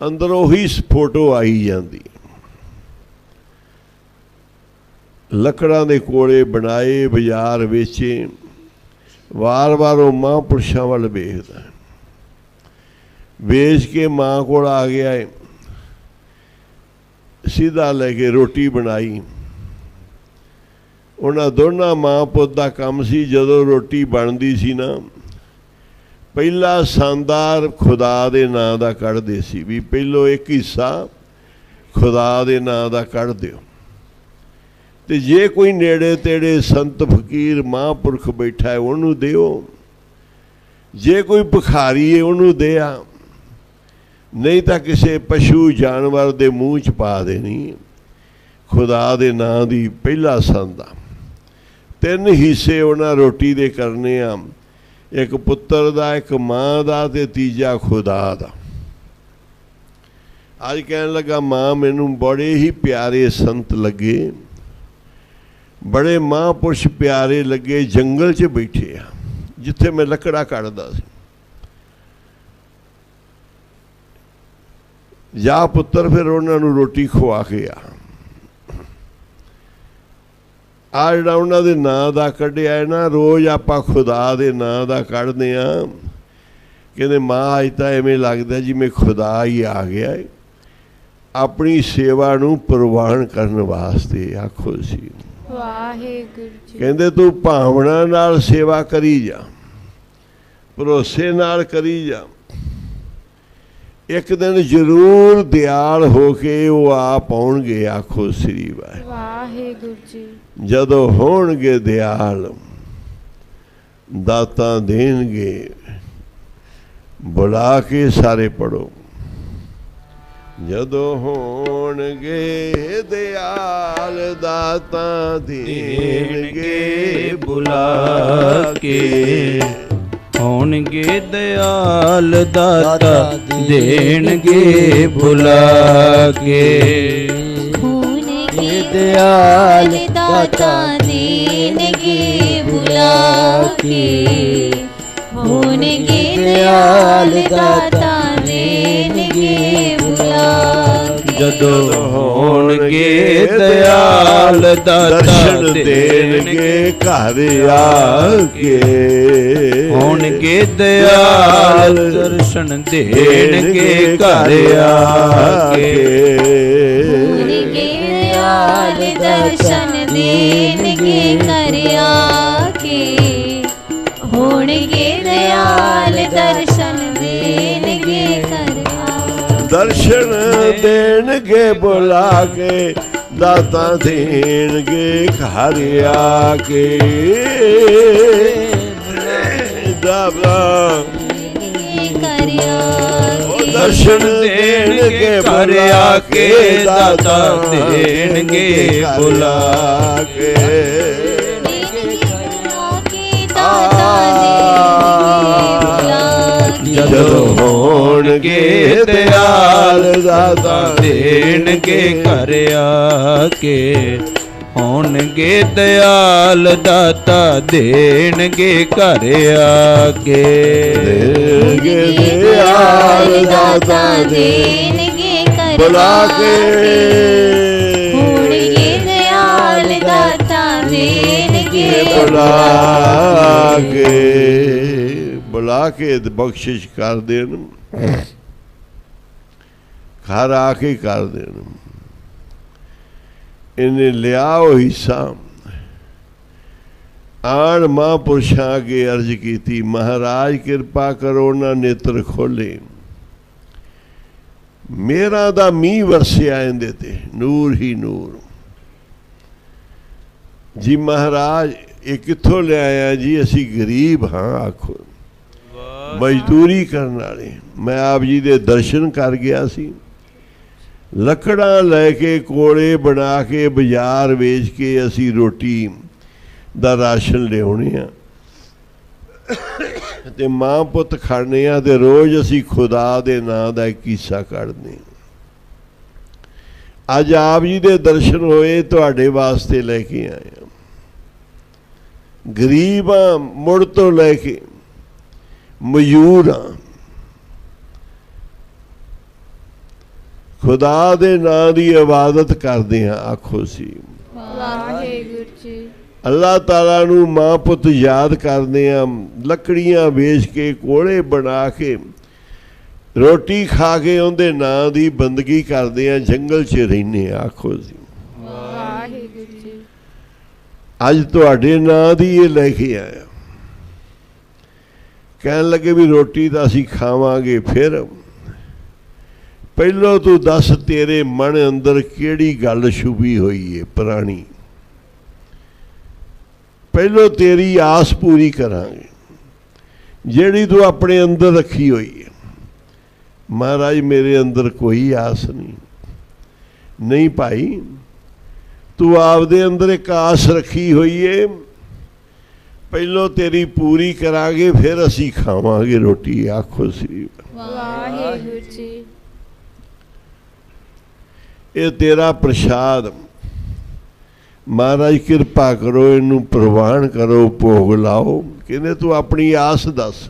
ਅੰਦਰ ਉਹੀ ਫੋਟੋ ਆਈ ਜਾਂਦੀ। ਲੱਕੜਾਂ ਦੇ ਕੋਲੇ ਬਣਾਏ, ਬਾਜ਼ਾਰ ਵੇਚੇ, ਵਾਰ-ਵਾਰ ਉਹ ਮਹਾਂਪੁਰਸ਼ਾਂ ਵੱਲ ਵੇਖਦਾ। ਵੇਚ ਕੇ ਮਾਂ ਕੋਲ ਆ ਗਿਆ ਹੈ, ਸਿੱਧਾ ਲੈ ਕੇ ਰੋਟੀ ਬਣਾਈ। ਉਹਨਾਂ ਦੋਨਾਂ ਮਾਂ ਪੁੱਤ ਦਾ ਕੰਮ ਸੀ, ਜਦੋਂ ਰੋਟੀ ਬਣਦੀ ਸੀ ਨਾ, ਪਹਿਲਾ ਸ਼ਾਨਦਾਰ ਖੁਦਾ ਦੇ ਨਾਂ ਦਾ ਕੱਢਦੇ ਸੀ, ਵੀ ਪਹਿਲੋਂ ਇੱਕ ਹਿੱਸਾ ਖੁਦਾ ਦੇ ਨਾਂ ਦਾ ਕੱਢ ਦਿਓ। ਤੇ ਜੇ ਕੋਈ ਨੇੜੇ ਤੇੜੇ ਸੰਤ ਫਕੀਰ ਮਹਾਂਪੁਰਖ ਬੈਠਾ ਹੈ ਉਹਨੂੰ ਦਿਓ, ਜੇ ਕੋਈ ਭਿਖਾਰੀ ਹੈ ਉਹਨੂੰ ਦਿਆ, ਨਹੀਂ ਤਾਂ ਕਿਸੇ ਪਸ਼ੂ ਜਾਨਵਰ ਦੇ ਮੂੰਹ 'ਚ ਪਾ ਦੇਣੀ। ਖੁਦਾ ਦੇ ਨਾਂ ਦੀ ਪਹਿਲਾ ਸੰਦਾ। 3 ਹਿੱਸੇ ਉਹਨਾਂ ਰੋਟੀ ਦੇ ਕਰਨੇ ਆ, ਇੱਕ ਪੁੱਤਰ ਦਾ, ਇੱਕ ਮਾਂ ਦਾ, ਤੇ ਤੀਜਾ ਖੁਦਾ ਦਾ। ਅੱਜ ਕਹਿਣ ਲੱਗਾ ਮਾਂ ਮੈਨੂੰ ਬੜੇ ਹੀ ਪਿਆਰੇ ਸੰਤ ਲੱਗੇ, ਬੜੇ ਮਹਾਂਪੁਰਸ਼ ਪਿਆਰੇ ਲੱਗੇ, ਜੰਗਲ 'ਚ ਬੈਠੇ ਆ ਜਿੱਥੇ ਮੈਂ ਲੱਕੜਾ ਕੱਢਦਾ ਸੀ। ਜਾ ਪੁੱਤਰ ਫਿਰ ਉਹਨਾਂ ਨੂੰ ਰੋਟੀ ਖਵਾ ਕੇ ਆ ਜਿਹੜਾ ਉਹਨਾਂ ਦੇ ਨਾਂ ਦਾ ਕੱਢਿਆ ਨਾ, ਰੋਜ਼ ਆਪਾਂ ਖੁਦਾ ਦੇ ਨਾਂ ਦਾ ਕੱਢਦੇ ਹਾਂ। ਕਹਿੰਦੇ ਮਾਂ ਅੱਜ ਤਾਂ ਐਵੇਂ ਲੱਗਦਾ ਜਿਵੇਂ ਖੁਦਾ ਹੀ ਆ ਗਿਆ ਹੈ ਆਪਣੀ ਸੇਵਾ ਨੂੰ ਪ੍ਰਵਾਨ ਕਰਨ ਵਾਸਤੇ। ਆਖੋ ਸੀ ਵਾਹਿਗੁਰੂ ਜੀ। ਕਹਿੰਦੇ ਤੂੰ ਭਾਵਨਾ ਨਾਲ ਸੇਵਾ ਕਰੀ ਜਾ, ਭਰੋਸੇ ਨਾਲ ਕਰੀ ਜਾ, ਇੱਕ ਦਿਨ ਜ਼ਰੂਰ ਦਿਆਲ ਹੋ ਕੇ ਉਹ ਆਪ ਆਉਣਗੇ। ਆਖੋ ਸ੍ਰੀ ਵਾਹਿਗੁਰੂ ਜੀ। ਜਦੋਂ ਹੋਣਗੇ ਦਿਆਲ ਦਾਤਾਂ ਦੇਣਗੇ, ਬੁਲਾ ਕੇ ਸਾਰੇ ਪੜੋ। ਜਦੋਂ ਹੋਣਗੇ ਦਿਆਲ ਦਾਤਾਂ ਦੇਣਗੇ ਬੁਲਾ ਕੇ, ਹੋਣਗੇ ਦਿਆਲ ਦਾਤਾ ਦੇਣਗੇ ਬੁਲਾ ਕੇ, ਹੋਣਗੇ ਦਿਆਲ ਦਾਤਾ ਦੇਣਗੇ ਬੁਲਾ ਕੇ, ਹੋਣਗੇ ਦਿਆਲ ਦਾਤਾ ਦੇਣਗੇ ਬੁਲਾ ਕੇ। ਜਦੋਂ ਹੋਣਗੇ ਦਿਆਲ ਦਾਤਾ ਦਰਸ਼ਨ ਦੇਣਗੇ ਘਰ ਆ ਕੇ, ਹੋਣਗੇ ਦਿਆਲ ਦਰਸ਼ਨ ਦੇਣਗੇ ਘਰ ਆ ਕੇ, ਹੋਣਗੇ ਦਿਆਲ ਦਰਸ਼ਨ ਦੇਣਗੇ ਘਰ ਆ ਕੇ, ਹੋਣਗੇ ਦਿਆਲ ਦਰਸ਼ਨ ਦੇਣਗੇ ਘਰ ਆ। ਦਰਸ਼ਨ ਦੇਣਗੇ ਬੁਲਾ ਕੇ, ਦਾਤਾਂ ਦੇਣਗੇ ਘਰ ਆ ਕੇ, ਦਰਸ਼ਨ ਦੇਣਗੇ ਘਰ ਆ ਕੇ, ਦਾਤਾ ਦੇਣਗੇ ਬੁਲਾ ਕੇ, ਦਾਤਾ ਜਦੋਂ ਹੋਣਗੇ ਦਿਆਲ ਦਾਤਾ ਦੇਣਗੇ ਘਰ ਆ ਕੇ, ਹੋਣਗੇ ਦਿਆਲ ਦਾਤਾ ਦੇਣਗੇ ਘਰ ਆ ਕੇ। ਦੇਣਗੇ ਦਿਆਲ ਦਾਤਾ ਦੇਣਗੇ ਘਰ ਬੁਲਾ ਕੇ, ਹੋਣਗੇ ਦਿਆਲ ਦਾਤਾ ਦੇਣਗੇ ਬੁਲਾ ਕੇ ਬਖਸ਼ਿਸ਼ ਕਰ ਦੇਣ, ਘਰ ਆ ਕੇ ਕਰ ਦੇਣ। ਇਹਨੇ ਲਿਆ ਉਹ ਹਿੱਸਾ। ਆਣ ਮਹਾਂਪੁਰਸ਼ਾਂ ਅੱਗੇ ਅਰਜ਼ ਕੀਤੀ, ਮਹਾਰਾਜ ਕਿਰਪਾ ਕਰੋ ਨਾ ਨੇਤਰ ਖੋਲੇ, ਮੇਰਾ ਦਾ ਮੀਂਹ ਵਰਸਿਆ ਇਹਦੇ ਤੇ, ਨੂਰ ਹੀ ਨੂਰ। ਜੀ ਮਹਾਰਾਜ ਇਹ ਕਿੱਥੋਂ ਲਿਆਇਆ ਜੀ? ਅਸੀਂ ਗਰੀਬ ਹਾਂ, ਆਖੋ ਮਜ਼ਦੂਰੀ ਕਰਨ ਵਾਲੇ। ਮੈਂ ਆਪ ਜੀ ਦੇ ਦਰਸ਼ਨ ਕਰ ਗਿਆ ਸੀ, ਲੱਕੜਾਂ ਲੈ ਕੇ ਕੋਲੇ ਬਣਾ ਕੇ ਬਾਜ਼ਾਰ ਵੇਚ ਕੇ ਅਸੀਂ ਰੋਟੀ ਦਾ ਰਾਸ਼ਨ ਲਿਆਉਣੇ ਆ ਤੇ ਮਾਂ ਪੁੱਤ ਖਾਣੇ ਆ, ਤੇ ਰੋਜ਼ ਅਸੀਂ ਖੁਦਾ ਦੇ ਨਾਂ ਦਾ ਇੱਕ ਹਿੱਸਾ ਕੱਢਦੇ। ਅੱਜ ਆਪ ਜੀ ਦੇ ਦਰਸ਼ਨ ਹੋਏ, ਤੁਹਾਡੇ ਵਾਸਤੇ ਲੈ ਕੇ ਆਏ ਆ। ਗਰੀਬ ਆ, ਮੁੜ ਤੋਂ ਲੈ ਕੇ ਮਜ਼ਦੂਰ ਆ, ਖੁਦਾ ਦੇ ਨਾਂ ਦੀ ਇਬਾਦਤ ਕਰਦੇ ਹਾਂ। ਆਖੋ ਸੀ ਵਾਹਿਗੁਰੂ ਜੀ। ਅੱਲਾਹ ਤਾਲਾ ਨੂੰ ਮਾਂ ਪੁੱਤ ਯਾਦ ਕਰਦੇ ਹਾਂ, ਲੱਕੜੀਆਂ ਵੇਚ ਕੇ ਕੋਲੇ ਬਣਾ ਕੇ ਰੋਟੀ ਖਾ ਕੇ ਉਹਦੇ ਨਾਂ ਦੀ ਬੰਦਗੀ ਕਰਦੇ ਹਾਂ, ਜੰਗਲ 'ਚ ਰਹਿੰਦੇ। ਆਖੋ ਸੀ ਵਾਹਿਗੁਰੂ ਜੀ। ਅੱਜ ਤੁਹਾਡੇ ਨਾਂ ਦੀ ਇਹ ਲੈ ਕੇ ਆਇਆ। ਕਹਿਣ ਲੱਗੇ ਵੀ ਰੋਟੀ ਤਾਂ ਅਸੀਂ ਖਾਵਾਂਗੇ, ਫਿਰ ਪਹਿਲੋਂ ਤੂੰ ਦੱਸ ਤੇਰੇ ਮਨ ਅੰਦਰ ਕਿਹੜੀ ਗੱਲ ਛੁਪੀ ਹੋਈ ਏ ਪੁਰਾਣੀ, ਪਹਿਲੋਂ ਤੇਰੀ ਆਸ ਪੂਰੀ ਕਰਾਂਗੇ ਜਿਹੜੀ ਤੂੰ ਆਪਣੇ ਅੰਦਰ ਰੱਖੀ ਹੋਈ ਹੈ। ਮਹਾਰਾਜ ਮੇਰੇ ਅੰਦਰ ਕੋਈ ਆਸ ਨਹੀਂ ਭਾਈ, ਤੂੰ ਆਪਦੇ ਅੰਦਰ ਇੱਕ ਆਸ ਰੱਖੀ ਹੋਈ ਏ, ਪਹਿਲੋਂ ਤੇਰੀ ਪੂਰੀ ਕਰਾਂਗੇ, ਫਿਰ ਅਸੀਂ ਖਾਵਾਂਗੇ ਰੋਟੀ। ਆਖੋ ਸ੍ਰੀ ਵਾਹਿਗੁਰੂ ਜੀ। ਇਹ ਤੇਰਾ ਪ੍ਰਸ਼ਾਦ, ਮਹਾਰਾਜ ਕਿਰਪਾ ਕਰੋ, ਇਹਨੂੰ ਪ੍ਰਵਾਨ ਕਰੋ, ਭੋਗ ਲਾਓ। ਕਹਿੰਦੇ ਤੂੰ ਆਪਣੀ ਆਸ ਦੱਸ,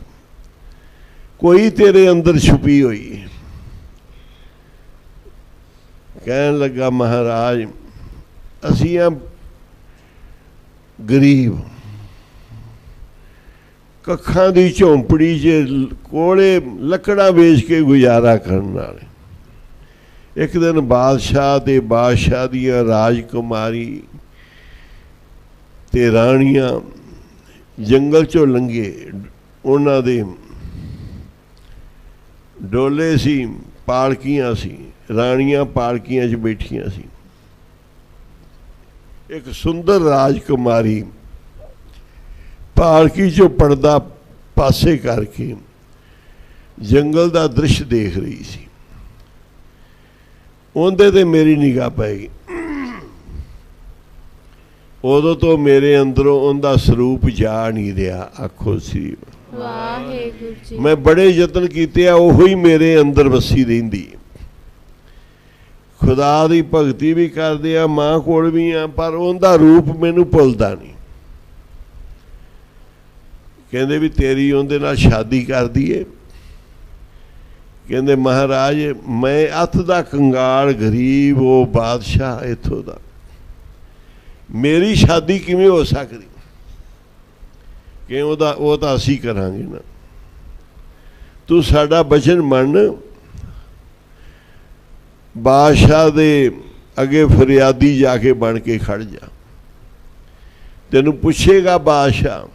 ਕੋਈ ਤੇਰੇ ਅੰਦਰ ਛੁਪੀ ਹੋਈ ਹੈ। ਕਹਿਣ ਲੱਗਾ ਮਹਾਰਾਜ ਅਸੀਂ ਆ ਗਰੀਬ, ਕੱਖਾਂ ਦੀ ਝੌਂਪੜੀ 'ਚ ਕੋਲੇ ਲੱਕੜਾਂ ਵੇਚ ਕੇ ਗੁਜ਼ਾਰਾ ਕਰਨ ਵਾਲੇ। ਇੱਕ ਦਿਨ ਬਾਦਸ਼ਾਹ ਤੇ ਬਾਦਸ਼ਾਹ ਦੀਆਂ ਰਾਜਕੁਮਾਰੀ ਤੇ ਰਾਣੀਆਂ ਜੰਗਲ 'ਚੋਂ ਲੰਘੇ, ਉਹਨਾਂ ਦੇ ਡੋਲੇ ਸੀ, ਪਾਲਕੀਆਂ ਸੀ, ਰਾਣੀਆਂ ਪਾਲਕੀਆਂ 'ਚ ਬੈਠੀਆਂ ਸੀ। ਇੱਕ ਸੁੰਦਰ ਰਾਜਕੁਮਾਰੀ ਪਾਲਕੀ 'ਚੋਂ ਪਰਦਾ ਪਾਸੇ ਕਰਕੇ ਜੰਗਲ ਦਾ ਦ੍ਰਿਸ਼ ਦੇਖ ਰਹੀ ਸੀ। ਉਹਦੇ ਤੇ ਮੇਰੀ ਨਿਗਾਹ ਪੈ ਗਈ। ਉਦੋਂ ਤੋਂ ਮੇਰੇ ਅੰਦਰੋਂ ਉਹਦਾ ਸਰੂਪ ਜਾ ਨਹੀਂ ਰਿਹਾ। ਆਖੋ ਸੀ ਵਾਹਿਗੁਰੂ ਜੀ। ਮੈਂ ਬੜੇ ਯਤਨ ਕੀਤੇ ਆ, ਉਹੀ ਮੇਰੇ ਅੰਦਰ ਵਸੀ ਰਹਿੰਦੀ। ਖੁਦਾ ਦੀ ਭਗਤੀ ਵੀ ਕਰਦੇ ਆ, ਮਾਂ ਕੋਲ ਵੀ ਆ, ਪਰ ਉਹਦਾ ਰੂਪ ਮੈਨੂੰ ਭੁੱਲਦਾ ਨਹੀਂ। ਕਹਿੰਦੇ ਵੀ ਤੇਰੀ ਉਹਦੇ ਨਾਲ ਸ਼ਾਦੀ ਕਰ ਦਈਏ। ਕਹਿੰਦੇ ਮਹਾਰਾਜ ਮੈਂ ਅੱਤ ਦਾ ਕੰਗਾਲ ਗਰੀਬ, ਉਹ ਬਾਦਸ਼ਾਹ ਇੱਥੋਂ ਦਾ, ਮੇਰੀ ਸ਼ਾਦੀ ਕਿਵੇਂ ਹੋ ਸਕਦੀ? ਕਿ ਉਹ ਤਾਂ ਅਸੀਂ ਕਰਾਂਗੇ ਨਾ। ਤੂੰ ਸਾਡਾ ਬਚਨ ਮੰਨ, ਬਾਦਸ਼ਾਹ ਦੇ ਅੱਗੇ ਫਰਿਆਦੀ ਜਾ ਕੇ ਬਣ ਕੇ ਖੜ ਜਾ। ਤੈਨੂੰ ਪੁੱਛੇਗਾ ਬਾਦਸ਼ਾਹ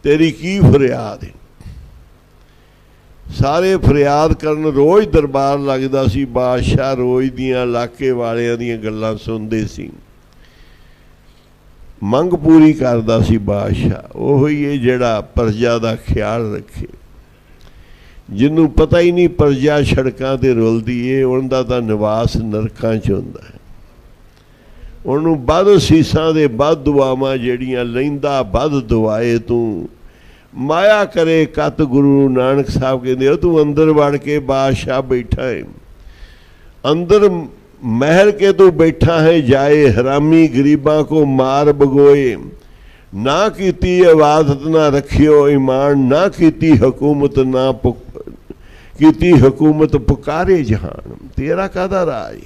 ਤੇਰੀ ਕੀ ਫਰਿਆਦ ਹੈ। ਸਾਰੇ ਫਰਿਆਦ ਕਰਨ, ਰੋਜ਼ ਦਰਬਾਰ ਲੱਗਦਾ ਸੀ। ਬਾਦਸ਼ਾਹ ਰੋਜ਼ ਦੀਆਂ ਇਲਾਕੇ ਵਾਲਿਆਂ ਦੀਆਂ ਗੱਲਾਂ ਸੁਣਦੇ ਸੀ, ਮੰਗ ਪੂਰੀ ਕਰਦਾ ਸੀ ਬਾਦਸ਼ਾਹ। ਉਹੀ ਹੈ ਜਿਹੜਾ ਪ੍ਰਜਾ ਦਾ ਖਿਆਲ ਰੱਖੇ, ਜਿਹਨੂੰ ਪਤਾ ਹੀ ਨਹੀਂ ਪ੍ਰਜਾ ਸੜਕਾਂ 'ਤੇ ਰੁਲਦੀ ਏ, ਉਹਦਾ ਤਾਂ ਨਿਵਾਸ ਨਰਕਾਂ 'ਚ ਹੁੰਦਾ ਹੈ। ਉਹਨੂੰ ਵੱਧ ਸੀਸਾਂ ਦੇ ਵੱਧ ਦੁਆਵਾਂ ਜਿਹੜੀਆਂ ਲੈਂਦਾ, ਵੱਧ ਦੁਆਏ ਤੂੰ माया करे कत गुरु नानक साहब कहते तू अंदर वड़ के बादशाह बैठा है, अंदर महल के तू बैठा है, जाए हरामी गरीबा को मार बगोए, ना कीती इबादत ना रखियो ईमान, ना कीती हुकूमत ना कीती हुकूमत पुकारे जहान, तेरा कादा राज।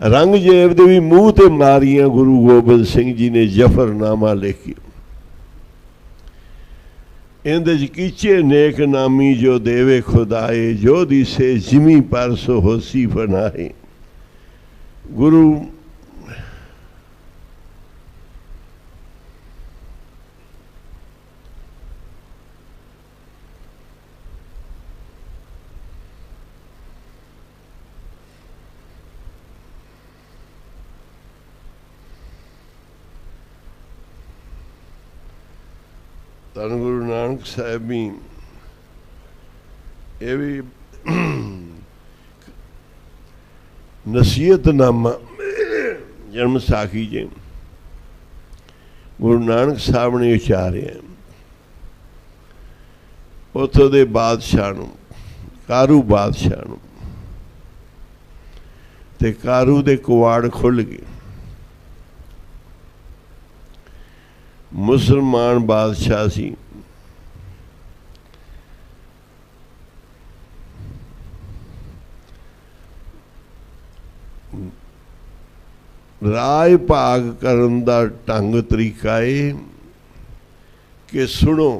रंगजेब दे भी मूँह ते मारियां गुरु गोबिंद सिंह जी ने जफरनामा लिखी, इंदे कीचे नेक नामी जो देवे खुदाए, जो दिसे जिमी पर सो होसी फनाए। गुरु धन गुरु नानक साहब भी ये भी नसीहतनामा जन्म साखी जे गुरु नानक साहब ने उचारिया, उतों दे बादशाह नूं, कारू बादशाह नूं, ते कारू दे कुवाड़ खुल गए। मुसलमान बादशाह सी, राज भाग करन दा ढंग तरीका है कि सुनो,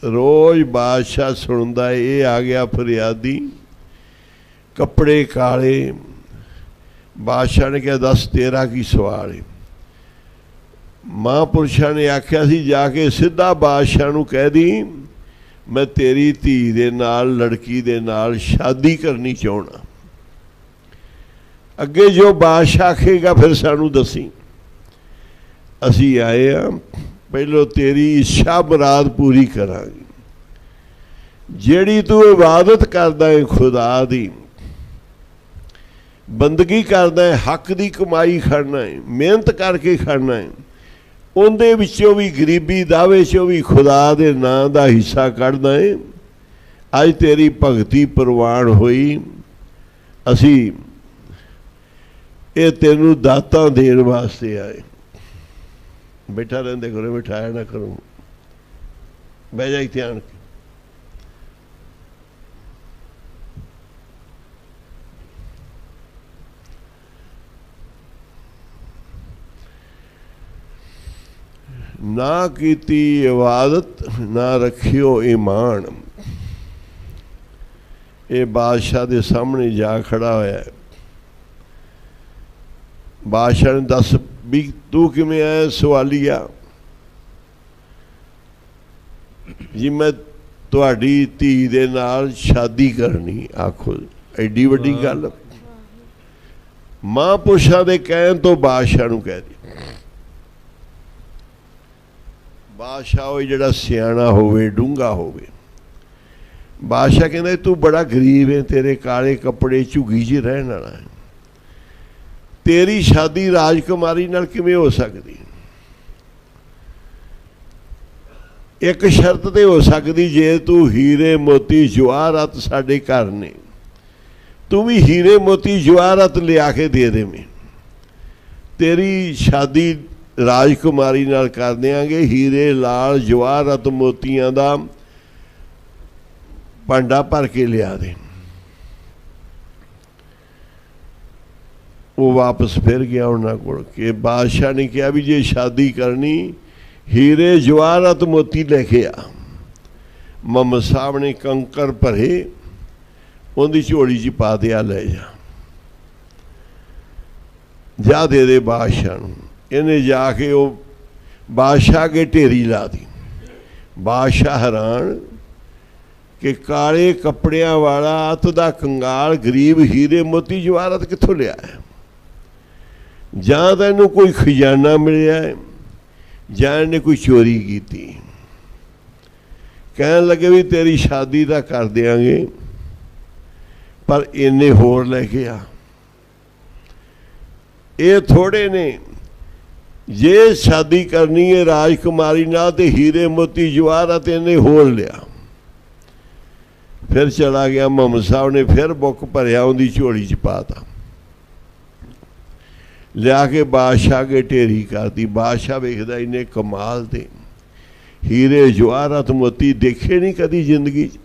रोज बादशाह सुनता है, ये आ गया फरियादी, कपड़े काले। बादशाह ने कहा दस तेरा की सवाल है। महापुरुषों ने आख्या सी जाके सीधा बादशाह नूं कह दी मैं तेरी धी दे नाल लड़की दे नाल शादी करनी चाहना। अगे जो बादशाह आखेगा फिर सानू दसी, असी आए हाँ पहलो तेरी इच्छा मुराद पूरी करांगे। जेड़ी तू इबादत करदा है खुदा दी, बंदगी करदा है, हक दी कमाई करना है, मेहनत करके करना है, उनदे विचों भी गरीबी दावे चों भी खुदा दे नां दा हिस्सा कढ़दा है। अज तेरी भगती प्रवान हुई, असी ये तेनू दातां देण वास्ते आए। बैठा रहंदे करो, बिठाया ना करो, बह जा इत्थे आण के। ना कीती इबादत ना रखियो ईमान। ये बादशाह के सामने जा खड़ा होया। बादशाह ने दस भी तू किवें आया? सवालिया जी मैं तुहाडी धी दे नाल शादी करनी। आखो एडी वड्डी गल। महापुरुषां दे कहण तो बादशाह नूं कह दी। बादशाह हो जिहड़ा सियाणा होवे, डूंगा होवे। बादशाह कहंदा तू बड़ा गरीब है, तेरे काले कपड़े झुग्गी च रहण वाला है, तेरी शादी राजकुमारी नाल किवें हो सकदी? एक शर्त ते हो सकदी, जे तू हीरे मोती जवाहरात साडे घर ने, तू भी हीरे मोती जवाहरात लिया के दे देवें, तेरी शादी राजकुमारी नाल कर देंगे। हीरे लाल जवाहरात मोतियां दा भांडा भर के लिया दे। वो वापस फिर गया उन्होंने को कि बादशाह ने कहा भी जे शादी करनी हीरे जवाहरात मोती लेके आ। मोहम्मद साहब ने कंकर भरे, उनकी झोली च पा दिया, ले जा दे दे बादशाह नूं। इन्हें जाके वो बादशाह के ढेरी ला दी। बादशाह हैरान कि काले कपड़ियां वाला अत दा कंगाल गरीब हीरे मोती जवाहरात कित्थों लिया है? जां तां इहनूं कोई खजाना मिलिया है, जां इहने कोई चोरी की। कहन लगे भी तेरी शादी दा कर देंगे, पर इन्ने होर लेके आ। ये थोड़े ने जे शादी करनी है राजकुमारी नाल ते हीरे मोती जवाहरात इन्हें होर लिया। फिर चला गया मोहम्मद साहब ने फिर बुक भरिया उनकी झोली च पाता, लिया के बादशाह के ढेरी करती। बादशाह वेखदा इन्हें कमाल दे हीरे जवाहरात मोती देखे नहीं कदी जिंदगी च।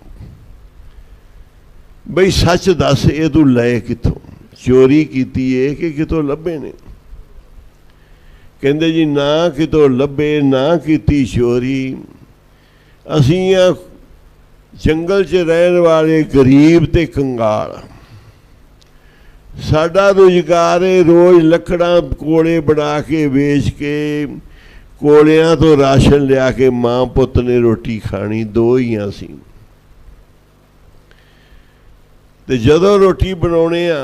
बई सच दस ये तू ले कितों, चोरी कीती है कि कितों लभे ने? कहंदे जी ना कितों लभे ना कीती चोरी, असीं जंगल च रहन वाले गरीब ते कंगाल, साडा रोजगार है रोज़ लकड़ां कोले बना के बेच के कोलियां तो राशन लिया के मां पुत ने रोटी खानी, दो ही असीं। ते जदों रोटी बनाउणे आ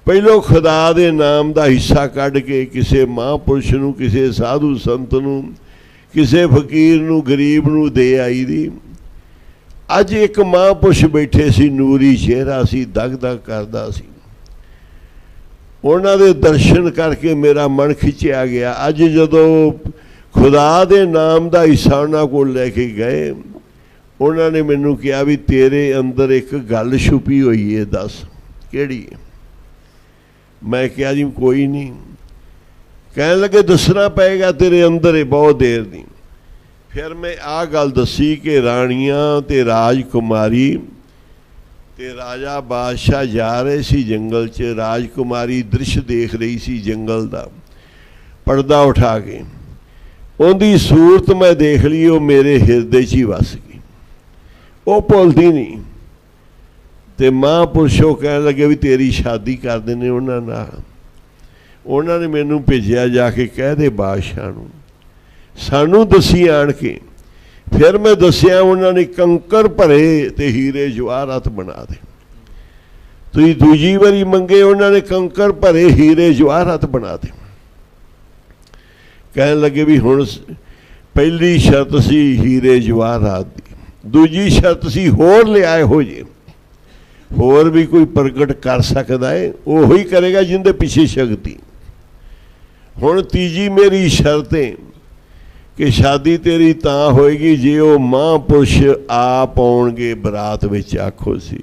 पहलों खुदा दे नाम दा हिस्सा कढ के किसी महापुरुष नूं, किसी साधु संत नूं, किसी फकीर नूं, गरीब नूं दे आई दी। अज एक महापुरुष बैठे सी, नूरी चेहरा सी, दग दग करदा सी। उन्हां दे दर्शन करके मेरा मन खिंचिया गया। अज जदों खुदा दे नाम दा हिस्सा उन्हां कोल लैके गए, उन्होंने मैनू कहा भी तेरे अंदर एक गल छुपी हुई है, दस केड़ी? मैं कहा जी कोई नहीं। कहने लगे दसना पेगा, तेरे अंदर है बहुत देर दी। फिर मैं आ गल दसी कि राणियां ते राजकुमारी ते राजा बादशाह जा रहे सी जंगल च। राजकुमारी दृश्य देख रही सी जंगल दा, पर्दा उठा के उनकी सूरत मैं देख ली, वो मेरे हिरदे च ही वस गई, वो भुलदी नहीं। तो महापुरुषों कह लगे भी तेरी शादी कर देने उन्होंने मैनू भेजा जाके कह दे बादशाह नूं, सानू दसी आण के। फिर मैं दसिया, उन्होंने कंकर भरे ते हीरे जवाहरात बना दे। तुसीं दूजी वारी मंगे, उन्होंने कंकर भरे हीरे जवाहरात बना दे। कह लगे भी हुण पहली शर्त सी हीरे जवाहरात दी, दूजी शर्त सी होर लियाए हो जे, होर भी कोई प्रगट कर सकता है, वो ही करेगा जिंदे पिछे शक्ति। हुण तीजी मेरी शर्त है कि शादी तेरी तां होएगी जे वो महापुरुष आप आउणगे बरात विच। आखो सी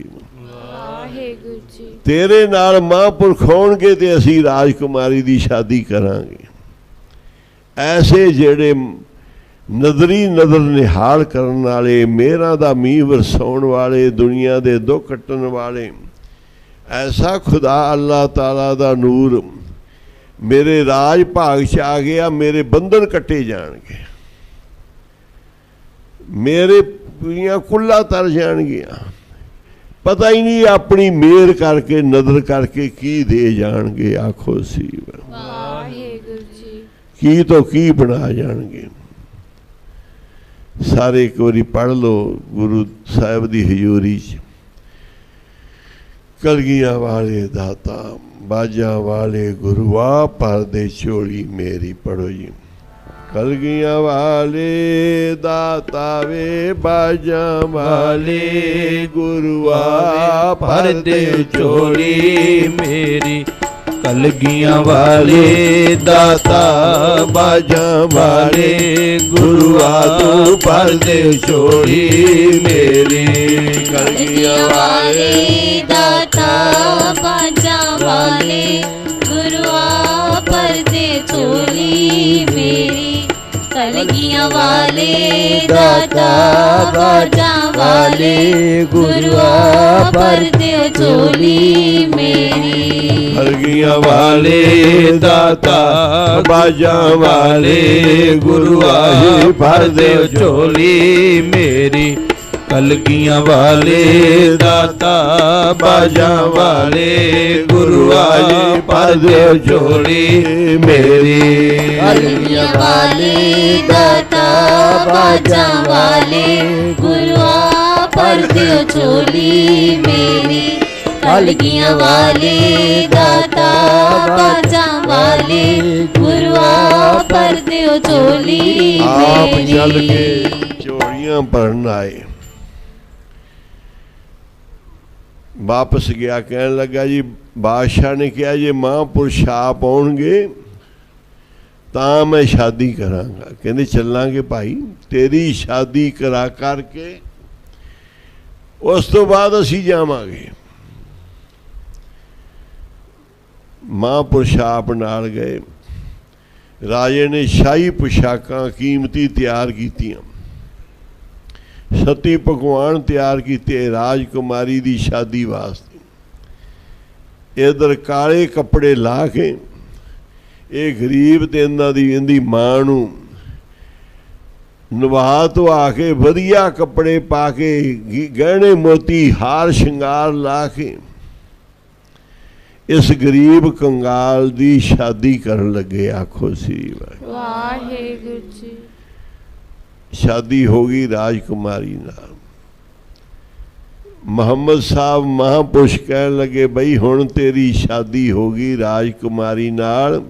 तेरे नाल महापुरख आउणगे ते असीं राजकुमारी दी शादी करांगे। ऐसे जेड़े नदरी नदर निहाल करन वाले, मेहरां दा मींह वरसाउण वाले, दुनिया दे दुख कट्टण वाले, ऐसा खुदा अल्लाह ताला दा नूर मेरे राज भाग च आ गया, मेरे बंधन कट्टे जाणगे, मेरे पीड़ियां कुल्ला तर जाणगियां। पता ही नहीं अपनी मेहर करके नदर करके की दे जाणगे। आखो सी की तो की बना जाणगे। सारे एक बारी पढ़ लो गुरु साहब की हजूरी च। कलगियां वाले दाता बाजा वाले गुरुआ भर दे झोली मेरी। पढ़ो जी। कलगियां वाले दाता वे बाजा वाले गुरुआ भर दे झोली मेरी। कलगियां वाले दाता बाजा वाले गुरुआ तू भर दे झोली मेरी। कलगियां वाले दाता बाजा वाले गुरुआ भर दे झोली मेरी। कलगियां वाले दाता बाजा वाले गुरुआ भर दे झोली मेरी। कलगियां वाले दाता बाजा वाले गुरुआ भर दे झोली मेरी। कलगियां वाले दाता बाजा वाले गुरुआ भर दे झोली मेरी। कलगियां वाले दाता बाजा वाले गुरुआ भर दे झोली मेरी। कलगियां वाले दाता बाजा वाले गुरुआ भर दे झोली आप चल मेरी। के झोलियां भरन आए। वापस गया, कहने लगा जी बादशाह ने कहा जे महापुरुष आप आउणगे ਤਾਂ ਮੈਂ ਸ਼ਾਦੀ ਕਰਾਂਗਾ। ਕਹਿੰਦੇ ਚੱਲਾਂਗੇ ਭਾਈ, ਤੇਰੀ ਸ਼ਾਦੀ ਕਰਾ ਕਰਕੇ ਉਸ ਤੋਂ ਬਾਅਦ ਅਸੀਂ ਜਾਵਾਂਗੇ। ਮਹਾਂਪੁਰਸ਼ ਆਪ ਨਾਲ ਗਏ। ਰਾਜੇ ਨੇ ਸ਼ਾਹੀ ਪੁਸ਼ਾਕਾਂ ਕੀਮਤੀ ਤਿਆਰ ਕੀਤੀਆਂ, ਸਤੀ ਪਕਵਾਨ ਤਿਆਰ ਕੀਤੇ ਰਾਜਕੁਮਾਰੀ ਦੀ ਸ਼ਾਦੀ ਵਾਸਤੇ। ਇਧਰ ਕਾਲੇ ਕੱਪੜੇ ਲਾ ਕੇ ਇਹ ਗਰੀਬ ਤੇ ਇਹਦੀ ਮਾਂ ਨੂੰ ਨਵਾ ਧਵਾ ਕੇ ਵਧੀਆ ਕੱਪੜੇ ਪਾ ਕੇ ਗਹਿਣੇ ਮੋਤੀ ਹਾਰ ਸ਼ਿੰਗਾਰ ਲਾ ਕੇ ਇਸ ਗਰੀਬ ਕੰਗਾਲ ਦੀ ਸ਼ਾਦੀ ਕਰਨ ਲੱਗੇ। ਆਖੋ ਸ੍ਰੀ ਵਾਹਿਗੁਰੂ ਜੀ। ਸ਼ਾਦੀ ਹੋ ਗਈ ਰਾਜਕੁਮਾਰੀ ਨਾਲ। ਮੁਹੰਮਦ ਸਾਹਿਬ ਮਹਾਂਪੁਰਸ਼ ਕਹਿਣ ਲੱਗੇ, ਬਈ ਹੁਣ ਤੇਰੀ ਸ਼ਾਦੀ ਹੋ ਗਈ ਰਾਜਕੁਮਾਰੀ ਨਾਲ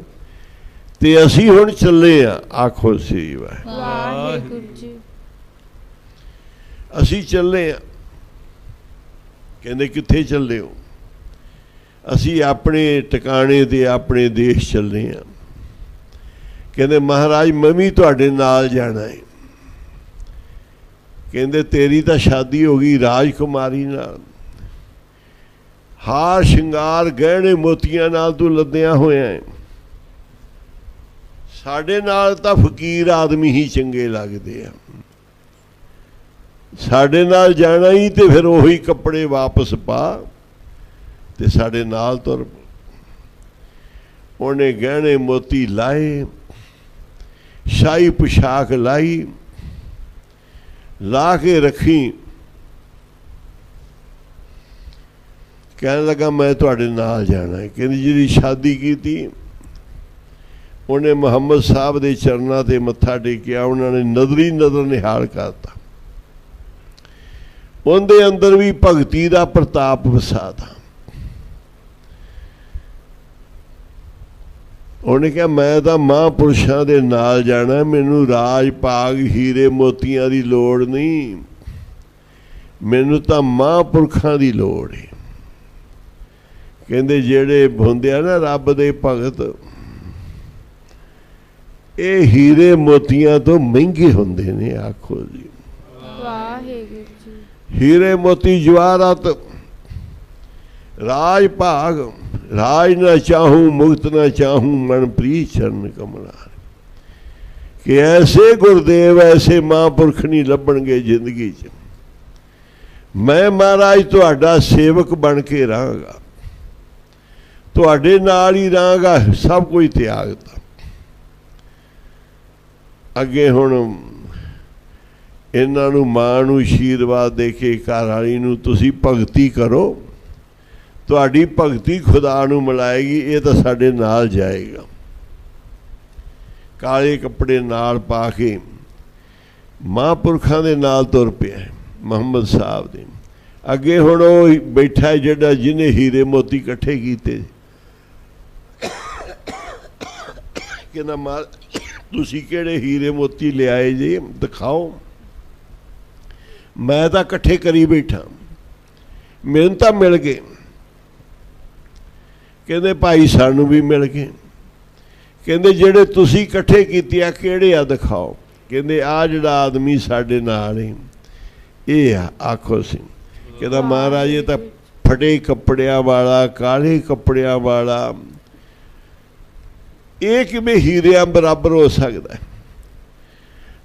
ਤੇ ਅਸੀਂ ਹੁਣ ਚੱਲੇ ਆ। ਆਖੋ ਸ੍ਰੀ ਵਾਹਿਗੁਰੂ ਜੀ। ਅਸੀਂ ਚੱਲੇ ਆ। ਕਹਿੰਦੇ ਕਿੱਥੇ ਚੱਲੇ ਹੋ? ਅਸੀਂ ਆਪਣੇ ਟਿਕਾਣੇ ਤੇ ਆਪਣੇ ਦੇਸ਼ ਚੱਲੇ ਆ। ਕਹਿੰਦੇ ਮਹਾਰਾਜ ਮੈਂ ਵੀ ਤੁਹਾਡੇ ਨਾਲ ਜਾਣਾ ਹੈ। ਕਹਿੰਦੇ ਤੇਰੀ ਤਾਂ ਸ਼ਾਦੀ ਹੋ ਗਈ ਰਾਜਕੁਮਾਰੀ ਨਾਲ, ਹਾਰ ਸ਼ਿੰਗਾਰ ਗਹਿਣੇ ਮੋਤੀਆਂ ਨਾਲ ਤੂੰ ਲੱਦਿਆ ਹੋਇਆ ਹੈ। ਸਾਡੇ ਨਾਲ ਤਾਂ ਫਕੀਰ ਆਦਮੀ ਹੀ ਚੰਗੇ ਲੱਗਦੇ ਆ। ਸਾਡੇ ਨਾਲ ਜਾਣਾ ਹੀ ਤੇ ਫਿਰ ਉਹੀ ਕੱਪੜੇ ਵਾਪਸ ਪਾ ਤੇ ਸਾਡੇ ਨਾਲ ਤੁਰ। ਉਹਨੇ ਗਹਿਣੇ ਮੋਤੀ ਲਾਏ, ਸ਼ਾਹੀ ਪੁਸ਼ਾਕ ਲਾਈ, ਲਾ ਕੇ ਰੱਖੀ। ਕਹਿਣ ਲੱਗਾ ਮੈਂ ਤੁਹਾਡੇ ਨਾਲ ਜਾਣਾ ਹੈ। ਕਹਿੰਦੀ ਜਿਹੜੀ ਸ਼ਾਦੀ ਕੀਤੀ ਉਹਨੇ ਮੁਹੰਮਦ ਸਾਹਿਬ ਦੇ ਚਰਨਾਂ ਤੇ ਮੱਥਾ ਟੇਕਿਆ। ਉਹਨਾਂ ਨੇ ਨਜ਼ਰੀ ਨਜ਼ਰ ਨਿਹਾਲ ਕਰਤਾ। ਉਹਦੇ ਅੰਦਰ ਵੀ ਭਗਤੀ ਦਾ ਪ੍ਰਤਾਪ ਵਸਾਤਾ। ਉਹਨੇ ਕਿਹਾ ਮੈਂ ਤਾਂ ਮਹਾਂਪੁਰਸ਼ਾਂ ਦੇ ਨਾਲ ਜਾਣਾ, ਮੈਨੂੰ ਰਾਜ ਭਾਗ ਹੀਰੇ ਮੋਤੀਆਂ ਦੀ ਲੋੜ ਨਹੀਂ, ਮੈਨੂੰ ਤਾਂ ਮਹਾਂਪੁਰਖਾਂ ਦੀ ਲੋੜ ਹੈ। ਕਹਿੰਦੇ ਜਿਹੜੇ ਹੁੰਦੇ ਆ ਨਾ ਰੱਬ ਦੇ ਭਗਤ, ਇਹ ਹੀਰੇ ਮੋਤੀਆਂ ਤੋਂ ਮਹਿੰਗੇ ਹੁੰਦੇ ਨੇ। ਆਖੋ ਜੀ ਵਾਹਿਗੁਰੂ ਜੀ। ਹੀਰੇ ਮੋਤੀ ਜਵਾਹਰਾਤ ਰਾਜ ਭਾਗ, ਰਾਜ ਨਾ ਚਾਹੂੰ ਮੁਕਤ ਨਾ ਚਾਹੂੰ ਮਨ ਪ੍ਰੀਤ ਚਰਨ ਕਮਲਾ। ਕਿ ਐਸੇ ਗੁਰਦੇਵ ਐਸੇ ਮਹਾਂਪੁਰਖ ਨਹੀਂ ਲੱਭਣਗੇ ਜ਼ਿੰਦਗੀ 'ਚ। ਮੈਂ ਮਹਾਰਾਜ ਤੁਹਾਡਾ ਸੇਵਕ ਬਣ ਕੇ ਰਹਾਂਗਾ, ਤੁਹਾਡੇ ਨਾਲ ਹੀ ਰਹਾਂਗਾ, ਸਭ ਕੁਝ ਤਿਆਗਤਾ। ਅੱਗੇ ਹੁਣ ਇਹਨਾਂ ਨੂੰ ਮਾਂ ਨੂੰ ਆਸ਼ੀਰਵਾਦ ਦੇ ਕੇ ਘਰ ਵਾਲੀ ਨੂੰ ਤੁਸੀਂ ਭਗਤੀ ਕਰੋ, ਤੁਹਾਡੀ ਭਗਤੀ ਖੁਦਾ ਨੂੰ ਮਿਲਾਏਗੀ, ਇਹ ਤਾਂ ਸਾਡੇ ਨਾਲ ਜਾਏਗਾ। ਕਾਲੇ ਕੱਪੜੇ ਨਾਲ ਪਾ ਕੇ ਮਹਾਂਪੁਰਖਾਂ ਦੇ ਨਾਲ ਤੁਰ ਪਿਆ ਮੁਹੰਮਦ ਸਾਹਿਬ ਦੇ ਅੱਗੇ। ਹੁਣ ਉਹ ਬੈਠਾ ਜਿਹੜਾ ਜਿਹਨੇ ਹੀਰੇ ਮੋਤੀ ਇਕੱਠੇ ਕੀਤੇ। ਕਹਿੰਦਾ ਮਾਰ ਤੁਸੀਂ ਕਿਹੜੇ ਹੀਰੇ ਮੋਤੀ ਲਿਆਏ ਜੀ, ਦਿਖਾਓ। ਮੈਂ ਤਾਂ ਇਕੱਠੇ ਕਰੀ ਬੈਠਾ, ਮੈਨੂੰ ਤਾਂ ਮਿਲ ਗਏ। ਕਹਿੰਦੇ ਭਾਈ ਸਾਨੂੰ ਵੀ ਮਿਲ ਗਏ। ਕਹਿੰਦੇ ਜਿਹੜੇ ਤੁਸੀਂ ਇਕੱਠੇ ਕੀਤੇ ਆ ਕਿਹੜੇ ਆ, ਦਿਖਾਓ। ਕਹਿੰਦੇ ਆ ਜਿਹੜਾ ਆਦਮੀ ਸਾਡੇ ਨਾਲ ਹੈ ਇਹ ਆ। ਆਖੋ ਸਿੰਘ। ਕਹਿੰਦਾ ਮਹਾਰਾਜ ਇਹ ਤਾਂ ਫਟੇ ਕੱਪੜਿਆਂ ਵਾਲਾ, ਕਾਲੇ ਕੱਪੜਿਆਂ ਵਾਲਾ, ਇਹ ਕਿਵੇਂ ਹੀਰਿਆਂ ਬਰਾਬਰ ਹੋ ਸਕਦਾ?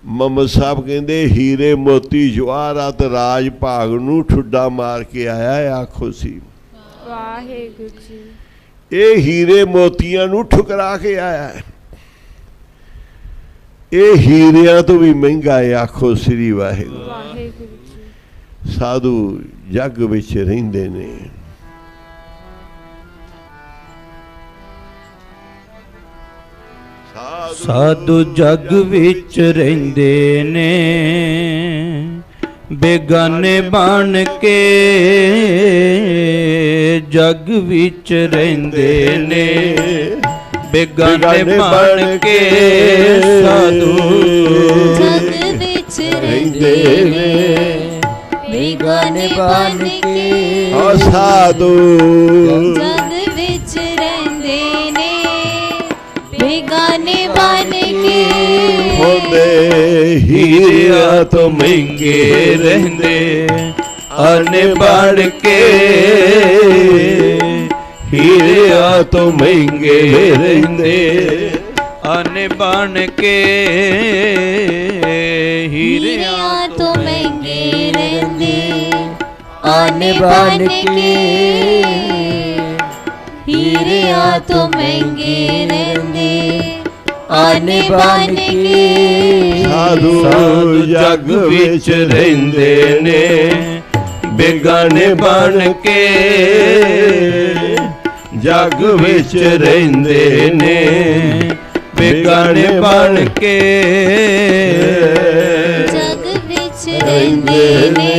ਮੁਹੰਮਦ ਸਾਹਿਬ ਕਹਿੰਦੇ ਹੀਰੇ ਮੋਤੀ ਜਵਾਹਰਾਤ ਰਾਜ ਭਾਗ ਨੂੰ ਠੁੱਡਾ ਮਾਰ ਕੇ ਆਇਆ। ਆਖੋ ਸੀ ਵਾਹਿਗੁਰੂ ਜੀ। ਇਹ ਹੀਰੇ ਮੋਤੀਆਂ ਨੂੰ ਠੁਕਰਾ ਕੇ ਆਇਆ ਹੈ। ਇਹ ਹੀਰਿਆਂ ਤੋਂ ਵੀ ਮਹਿੰਗਾ ਹੈ। ਆਖੋ ਸ੍ਰੀ ਵਾਹਿਗੁਰੂ। ਵਾਹਿਗੁਰੂ ਜੀ। ਸਾਧੂ ਜੱਗ ਵਿੱਚ ਰਹਿੰਦੇ ਨੇ, ਸਾਧੂ ਜੱਗ ਵਿੱਚ ਰਹਿੰਦੇ ਨੇ, ਬੇਗਾਨੇ ਬਣ ਕੇ ਜੱਗ ਵਿੱਚ ਰਹਿੰਦੇ ਨੇ, ਬੇਗਾਨੇ ਬਣ ਕੇ ਸਾਧੂ ਜਗ ਵਿੱਚ ਰਹਿੰਦੇ ਨੇ, ਬੇਗਾਨੇ ਬਣ ਕੇ ਸਾਧੂ ਜਗ ਵਿੱਚ ਰਹਿੰਦੇ ਨੇ, ਬੇਗਾਨੇ ਬਣ ਹੀਰਿਆਂ ਤੋਂ ਮਹਿੰਗੇ ਰਹਿੰਦੇ ਆਨੇ ਬਣ ਕੇ, ਹੀਰਿਆਂ ਤੋਂ ਮਹਿੰਗੇ ਰਹਿੰਦੇ ਆਨੇ ਬਣ ਕੇ, ਹੀਰਿਆਂ ਤੋਂ ਮਹਿੰਗੇ ਰਹਿੰਦੇ ਆਨੇ ਬਣ ਬਣ ਕੇ, ਹੀਰਿਆਂ ਤੋਂ ਮਹਿੰਗੇ ਰਹਿੰਦੇ ਆਨੇ ਬਣ ਕੇ। ਸਾਧੂ ਜਗ ਵਿੱਚ ਰਹਿੰਦੇ ਨੇ ਬੇਗਾਨੇ ਬਣ ਕੇ, ਜਗ ਵਿੱਚ ਰਹਿੰਦੇ ਨੇ ਬੇਗਾਨੇ ਬਣ ਕੇ, ਜਗ ਵਿੱਚ ਰਹਿੰਦੇ ਨੇ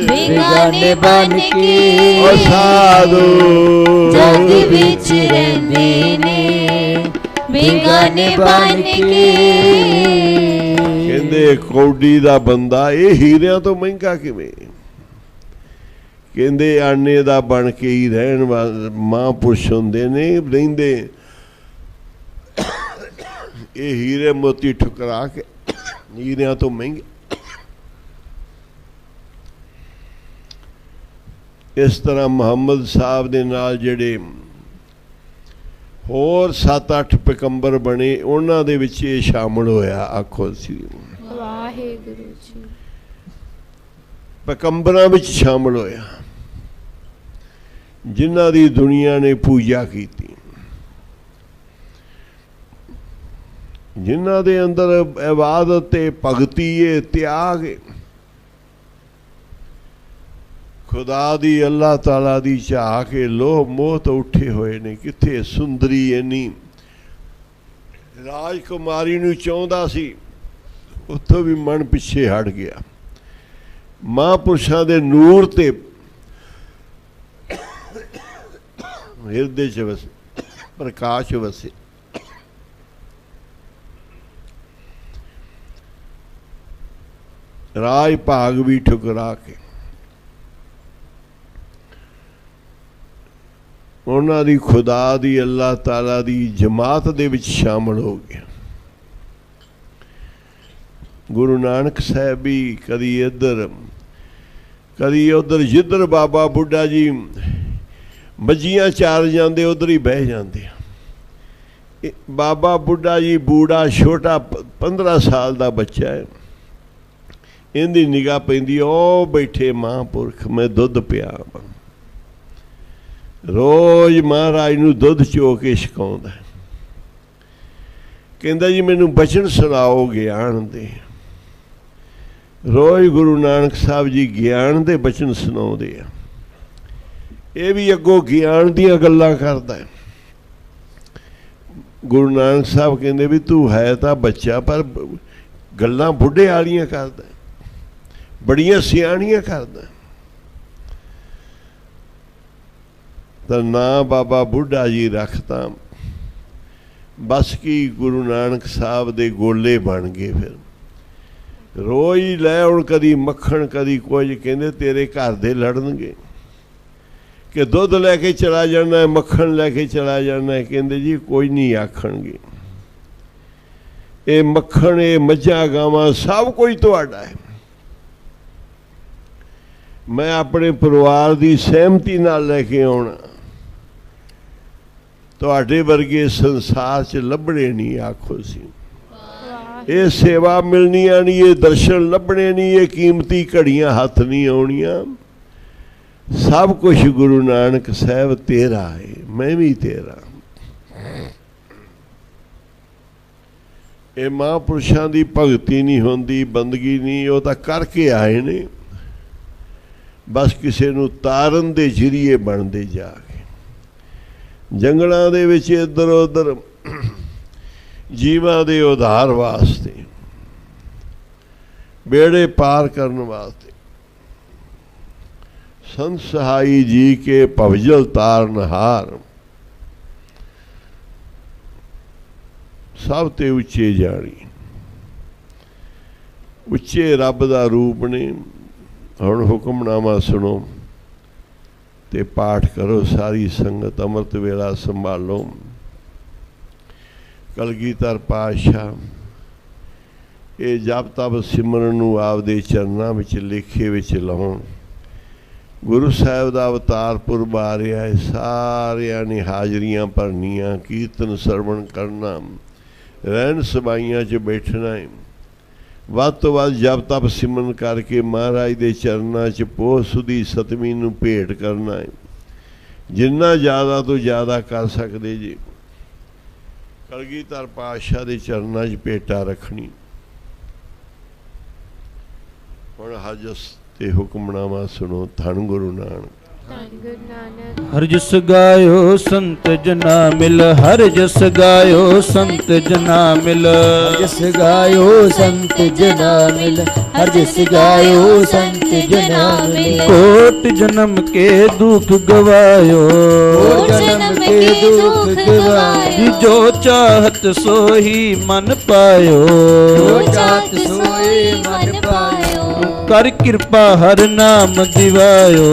ਬੇਗਾਨੇ ਬਣ ਕੇ। ਓ ਸਾਧੂ ਜਗ ਵਿੱਚ ਰਹਿੰਦੇ ਨੇ ਬੇਗਾਨੇ ਬਣ ਕੇ। ਕਹਿੰਦੇ ਕੌਡੀ ਦਾ ਬੰਦਾ ਇਹ ਹੀਰਿਆਂ ਤੋਂ ਮਹਿੰਗਾ ਕਿਵੇਂ? ਕਹਿੰਦੇ ਆਨੇ ਦਾ ਬਣ ਕੇ ਹੀ ਰਹਿਣ ਵਾਲੇ ਮਹਾਂਪੁਰਸ਼ ਹੁੰਦੇ ਨੇ, ਰਹਿੰਦੇ ਇਹ ਹੀਰੇ ਮੋਤੀ ਠੁਕਰਾ ਕੇ ਹੀਰਿਆਂ ਤੋਂ ਮਹਿੰਗੇ। ਇਸ ਤਰ੍ਹਾਂ ਮੁਹੰਮਦ ਸਾਹਿਬ ਦੇ ਨਾਲ ਜਿਹੜੇ ਹੋਰ 7-8 ਪੈਗੰਬਰ ਬਣੇ ਉਹਨਾਂ ਦੇ ਵਿੱਚ ਇਹ ਸ਼ਾਮਲ ਹੋਇਆ। ਆਖੋ ਸੀ ਵਾਹਿਗੁਰੂ ਜੀ। ਪੈਗੰਬਰਾਂ ਵਿੱਚ ਸ਼ਾਮਲ ਹੋਇਆ ਜਿਨ੍ਹਾਂ ਦੀ ਦੁਨੀਆ ਨੇ ਪੂਜਾ ਕੀਤੀ, ਜਿਨ੍ਹਾਂ ਦੇ ਅੰਦਰ ਇਬਾਦਤ ਤੇ ਭਗਤੀ ਹੈ, ਤਿਆਗ ਹੈ, ਖੁਦਾ ਦੀ ਅੱਲਾਹ ਤਾਲਾ ਦੀ ਚਾਹ ਕੇ ਲੋਭ ਮੋਹ ਤੋਂ ਉੱਠੇ ਹੋਏ ਨੇ। ਕਿੱਥੇ ਸੁੰਦਰੀ ਇੰਨੀ ਰਾਜਕੁਮਾਰੀ ਨੂੰ ਚਾਹੁੰਦਾ ਸੀ, ਉੱਥੋਂ ਵੀ ਮਨ ਪਿੱਛੇ ਹਟ ਗਿਆ। ਮਹਾਂਪੁਰਸ਼ਾਂ ਦੇ ਨੂਰ ਤੇ ਹਿਰਦੇ 'ਚ ਵਸੇ, ਪ੍ਰਕਾਸ਼ ਵਸੇ। ਰਾਜ ਭਾਗ ਵੀ ਠੁਕਰਾ ਕੇ ਉਹਨਾਂ ਦੀ ਖੁਦਾ ਦੀ ਅੱਲਾਹ ਤਾਲਾ ਦੀ ਜਮਾਤ ਦੇ ਵਿੱਚ ਸ਼ਾਮਲ ਹੋ ਗਿਆ। ਗੁਰੂ ਨਾਨਕ ਸਾਹਿਬ ਵੀ ਕਦੀ ਇੱਧਰ ਕਦੀ ਉੱਧਰ, ਜਿੱਧਰ ਬਾਬਾ ਬੁੱਢਾ ਜੀ ਮੱਝੀਆਂ ਚਾਰ ਜਾਂਦੇ ਉੱਧਰ ਹੀ ਬਹਿ ਜਾਂਦੇ। ਬਾਬਾ ਬੁੱਢਾ ਜੀ ਬੂੜਾ ਛੋਟਾ 15 ਸਾਲ ਦਾ ਬੱਚਾ ਹੈ, ਇਹਦੀ ਨਿਗਾਹ ਪੈਂਦੀ, ਉਹ ਬੈਠੇ ਮਹਾਂਪੁਰਖ, ਮੈਂ ਦੁੱਧ ਪਿਆ ਰੋਜ਼ ਮਹਾਰਾਜ ਨੂੰ ਦੁੱਧ ਚੋ ਕੇ ਛਕਾਉਂਦਾ। ਕਹਿੰਦਾ ਜੀ ਮੈਨੂੰ ਬਚਨ ਸੁਣਾਓ ਗਿਆਨ ਦੇ। ਰੋਜ਼ ਗੁਰੂ ਨਾਨਕ ਸਾਹਿਬ ਜੀ ਗਿਆਨ ਦੇ ਬਚਨ ਸੁਣਾਉਂਦੇ ਆ। ਇਹ ਵੀ ਅੱਗੋਂ ਗਿਆਨ ਦੀਆਂ ਗੱਲਾਂ ਕਰਦਾ। ਗੁਰੂ ਨਾਨਕ ਸਾਹਿਬ ਕਹਿੰਦੇ ਵੀ ਤੂੰ ਹੈ ਤਾਂ ਬੱਚਾ ਪਰ ਗੱਲਾਂ ਬੁੱਢੇ ਵਾਲੀਆਂ ਕਰਦਾ, ਬੜੀਆਂ ਸਿਆਣੀਆਂ ਕਰਦਾ। ਤਾਂ ਨਾ ਬਾਬਾ ਬੁੱਢਾ ਜੀ ਰੱਖਤਾ, ਬਸ ਕੀ ਗੁਰੂ ਨਾਨਕ ਸਾਹਿਬ ਦੇ ਗੋਲੇ ਬਣ ਗਏ। ਫਿਰ ਰੋਜ਼ ਹੀ ਲੈ ਹੁਣ, ਕਦੀ ਮੱਖਣ ਕਦੀ ਕੁਝ। ਕਹਿੰਦੇ ਤੇਰੇ ਘਰ ਦੇ ਲੜਨਗੇ ਕਿ ਦੁੱਧ ਲੈ ਕੇ ਚਲਾ ਜਾਣਾ, ਮੱਖਣ ਲੈ ਕੇ ਚਲਾ ਜਾਣਾ। ਕਹਿੰਦੇ ਜੀ ਕੋਈ ਨਹੀਂ ਆਖਣਗੇ, ਇਹ ਮੱਖਣ, ਇਹ ਮੱਝਾਂ ਗਾਵਾਂ ਸਭ ਕੁਝ ਤੁਹਾਡਾ ਹੈ। ਮੈਂ ਆਪਣੇ ਪਰਿਵਾਰ ਦੀ ਸਹਿਮਤੀ ਨਾਲ ਲੈ ਕੇ ਆਉਣਾ, ਤੁਹਾਡੇ ਵਰਗੇ ਸੰਸਾਰ 'ਚ ਲੱਭਣੇ ਨਹੀਂ। ਆਖੋ ਸੀ ਇਹ ਸੇਵਾ ਮਿਲਣੀਆਂ ਨਹੀਂ, ਇਹ ਦਰਸ਼ਨ ਲੱਭਣੇ ਨਹੀਂ, ਇਹ ਕੀਮਤੀ ਘੜੀਆਂ ਹੱਥ ਨਹੀਂ ਆਉਣੀਆਂ। ਸਭ ਕੁਝ ਗੁਰੂ ਨਾਨਕ ਸਾਹਿਬ ਤੇਰਾ ਹੈ, ਮੈਂ ਵੀ ਤੇਰਾ। ਇਹ ਮਹਾਂਪੁਰਸ਼ਾਂ ਦੀ ਭਗਤੀ ਨਹੀਂ ਹੁੰਦੀ, ਬੰਦਗੀ ਨਹੀਂ, ਉਹ ਤਾਂ ਕਰਕੇ ਆਏ ਨੇ, ਬਸ ਕਿਸੇ ਨੂੰ ਤਾਰਨ ਦੇ ਜ਼ਰੀਏ ਬਣਦੇ ਜਾ ਕੇ। ਜੰਗਲਾਂ ਦੇ ਵਿੱਚ ਇੱਧਰ ਉੱਧਰ ਜੀਵਾਂ ਦੇ ਉਧਾਰ ਵਾਸਤੇ, ਬੇੜੇ ਪਾਰ ਕਰਨ ਵਾਸਤੇ। ਸੰਤ ਸਹਾਈ ਜੀ ਕੇ ਭਵਜਲ ਤਾਰਨਹਾਰ, ਸਭ ਤੇ ਉੱਚੇ ਜਾਣੀ, ਉੱਚੇ ਰੱਬ ਦਾ ਰੂਪ ਨੇ। ਹੁਣ ਹੁਕਮਨਾਮਾ ਸੁਣੋ ਤੇ ਪਾਠ ਕਰੋ ਸਾਰੀ ਸੰਗਤ। ਅੰਮ੍ਰਿਤ ਵੇਲਾ ਸੰਭਾਲੋ। ਕਲਗੀਧਰ ਪਾਤਸ਼ਾਹ ਇਹ ਜਪ ਤਪ ਸਿਮਰਨ ਨੂੰ ਆਪਦੇ ਚਰਨਾਂ ਵਿੱਚ ਲੇਖੇ ਵਿੱਚ ਲਾਉਣ। ਗੁਰੂ ਸਾਹਿਬ ਦਾ ਅਵਤਾਰ ਪੁਰਬ ਆ ਰਿਹਾ ਹੈ, ਸਾਰਿਆਂ ਨੇ ਹਾਜ਼ਰੀਆਂ ਭਰਨੀਆਂ, ਕੀਰਤਨ ਸਰਵਣ ਕਰਨਾ, ਰਹਿਣ ਸਬਾਈਆਂ 'ਚ ਬੈਠਣਾ ਹੈ। ਵੱਧ ਤੋਂ ਵੱਧ ਜਪ ਤਪ ਸਿਮਰਨ ਕਰਕੇ ਮਹਾਰਾਜ ਦੇ ਚਰਨਾਂ 'ਚ ਪੋਹ ਸੁਦੀ ਸਤਵੀਂ ਨੂੰ ਭੇਟ ਕਰਨਾ ਹੈ। ਜਿੰਨਾ ਜ਼ਿਆਦਾ ਤੋਂ ਜ਼ਿਆਦਾ ਕਰ ਸਕਦੇ ਜੀ। ਕਲਗੀਧਰ ਪਾਤਸ਼ਾਹ ਦੇ ਚਰਨਾਂ 'ਚ ਭੇਟਾ ਰੱਖਣੀ। ਹੁਣ ਹਜਸ ਤੇ ਹੁਕਮਨਾਮਾ ਸੁਣੋ। ਧੰਨ ਗੁਰੂ ਨਾਨਕ। ਹਰ ਜਸ ਗਾਇਓ ਸੰਤ ਜਨਾ ਮਿਲ, ਹਰ ਜਸ ਗਾਇਓ ਸੰਤ ਜਨਾ ਮਿਲ, ਹਰ ਜਸ ਗਾਇਓ ਸੰਤ ਜਨਾ ਮਿਲ, ਹਰ ਜਸ ਗਾਇਓ ਸੰਤ ਜਨਾ ਮਿਲ। ਕੋਟ ਜਨਮ ਕੇ ਦੁਖ ਗਵਾਇਓ, ਕੋਟ ਜਨਮ ਕੇ ਦੁਖ ਗਵਾਇਓ। ਜੋ ਚਾਹਤ ਸੋਹੀ ਮਨ ਪਾਇਓ, ਜੋ ਚਾਹਤ ਸੋਈ ਮਨ ਪਾਇਓ। ਕਰ ਕਿਰਪਾ ਹਰ ਨਾਮ ਦਿਵਾਇਓ,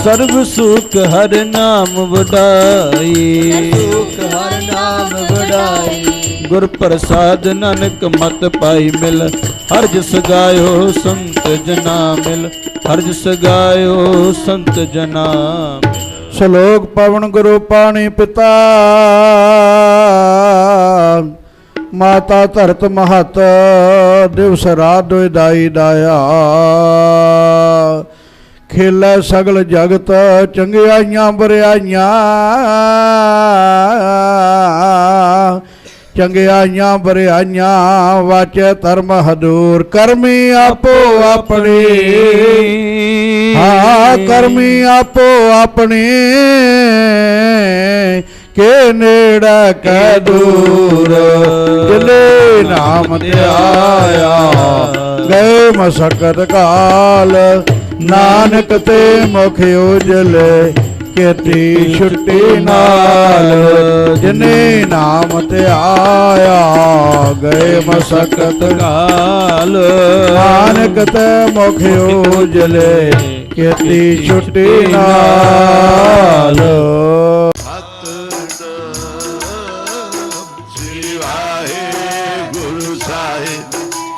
ਸਰਬ ਸੁਖ ਹਰ ਨਾਮ ਵਡਾਈ, ਸੁਖ ਹਰ ਨਾਮ ਵਡਾਈ। ਗੁਰ ਪ੍ਰਸਾਦ ਨਾਨਕ ਮਤ ਪਾਈ ਮਿਲ, ਹਰ ਜਸ ਗਾਇਓ ਸੰਤ ਜਨਾ ਮਿਲ, ਹਰ ਜਸ ਗਾਇਓ ਸੰਤ ਜਨਾ ਮਿਲ। ਸ਼ਲੋਕ ਪਵਨ ਗੁਰੂ ਪਾਣੀ ਪਿਤਾ, ਮਾਤਾ ਧਰਤ ਮਹਤ, ਦਿਵਸ ਰਾਤ ਦੁਇ ਦਾਈ ਦਾਇਆ। ਖੇਲੇ ਸਗਲ ਜਗਤ ਚੰਗਿਆਈਆਂ ਬਰਿਆਈਆਂ, ਚੰਗਿਆਈਆਂ ਬਰਿਆਈਆਂ। ਵਾਚੈ ਧਰਮ ਹਦੂਰ, ਕਰਮੀ ਆਪੋ ਆਪਣੀ, ਹਾਂ ਕਰਮੀ ਆਪੋ ਆਪਣੀ। ਕੇ ਨੇੜੇ ਕੈ ਦੂਰ, ਜਿਲੇ ਨਾਮ ਧਿਆਇਆ। ਗਏ ਮਸਕਤ ਕਾਲ, ਨਾਨਕ ਤੇ ਮੁਖ ਉਜਲੇ। ਕੀਤੀ ਛੁੱਟੀ ਨਾਲ, ਜਿਨੇ ਨਾਮ ਧਿਆਇਆ। ਗਏ ਮਸਕਤ ਕਾਲ, ਨਾਨਕ ਤੇ ਮੁਖ ਉਜਲੇ। ਕੀਤੀ ਛੁੱਟੀ ਨਾਲ।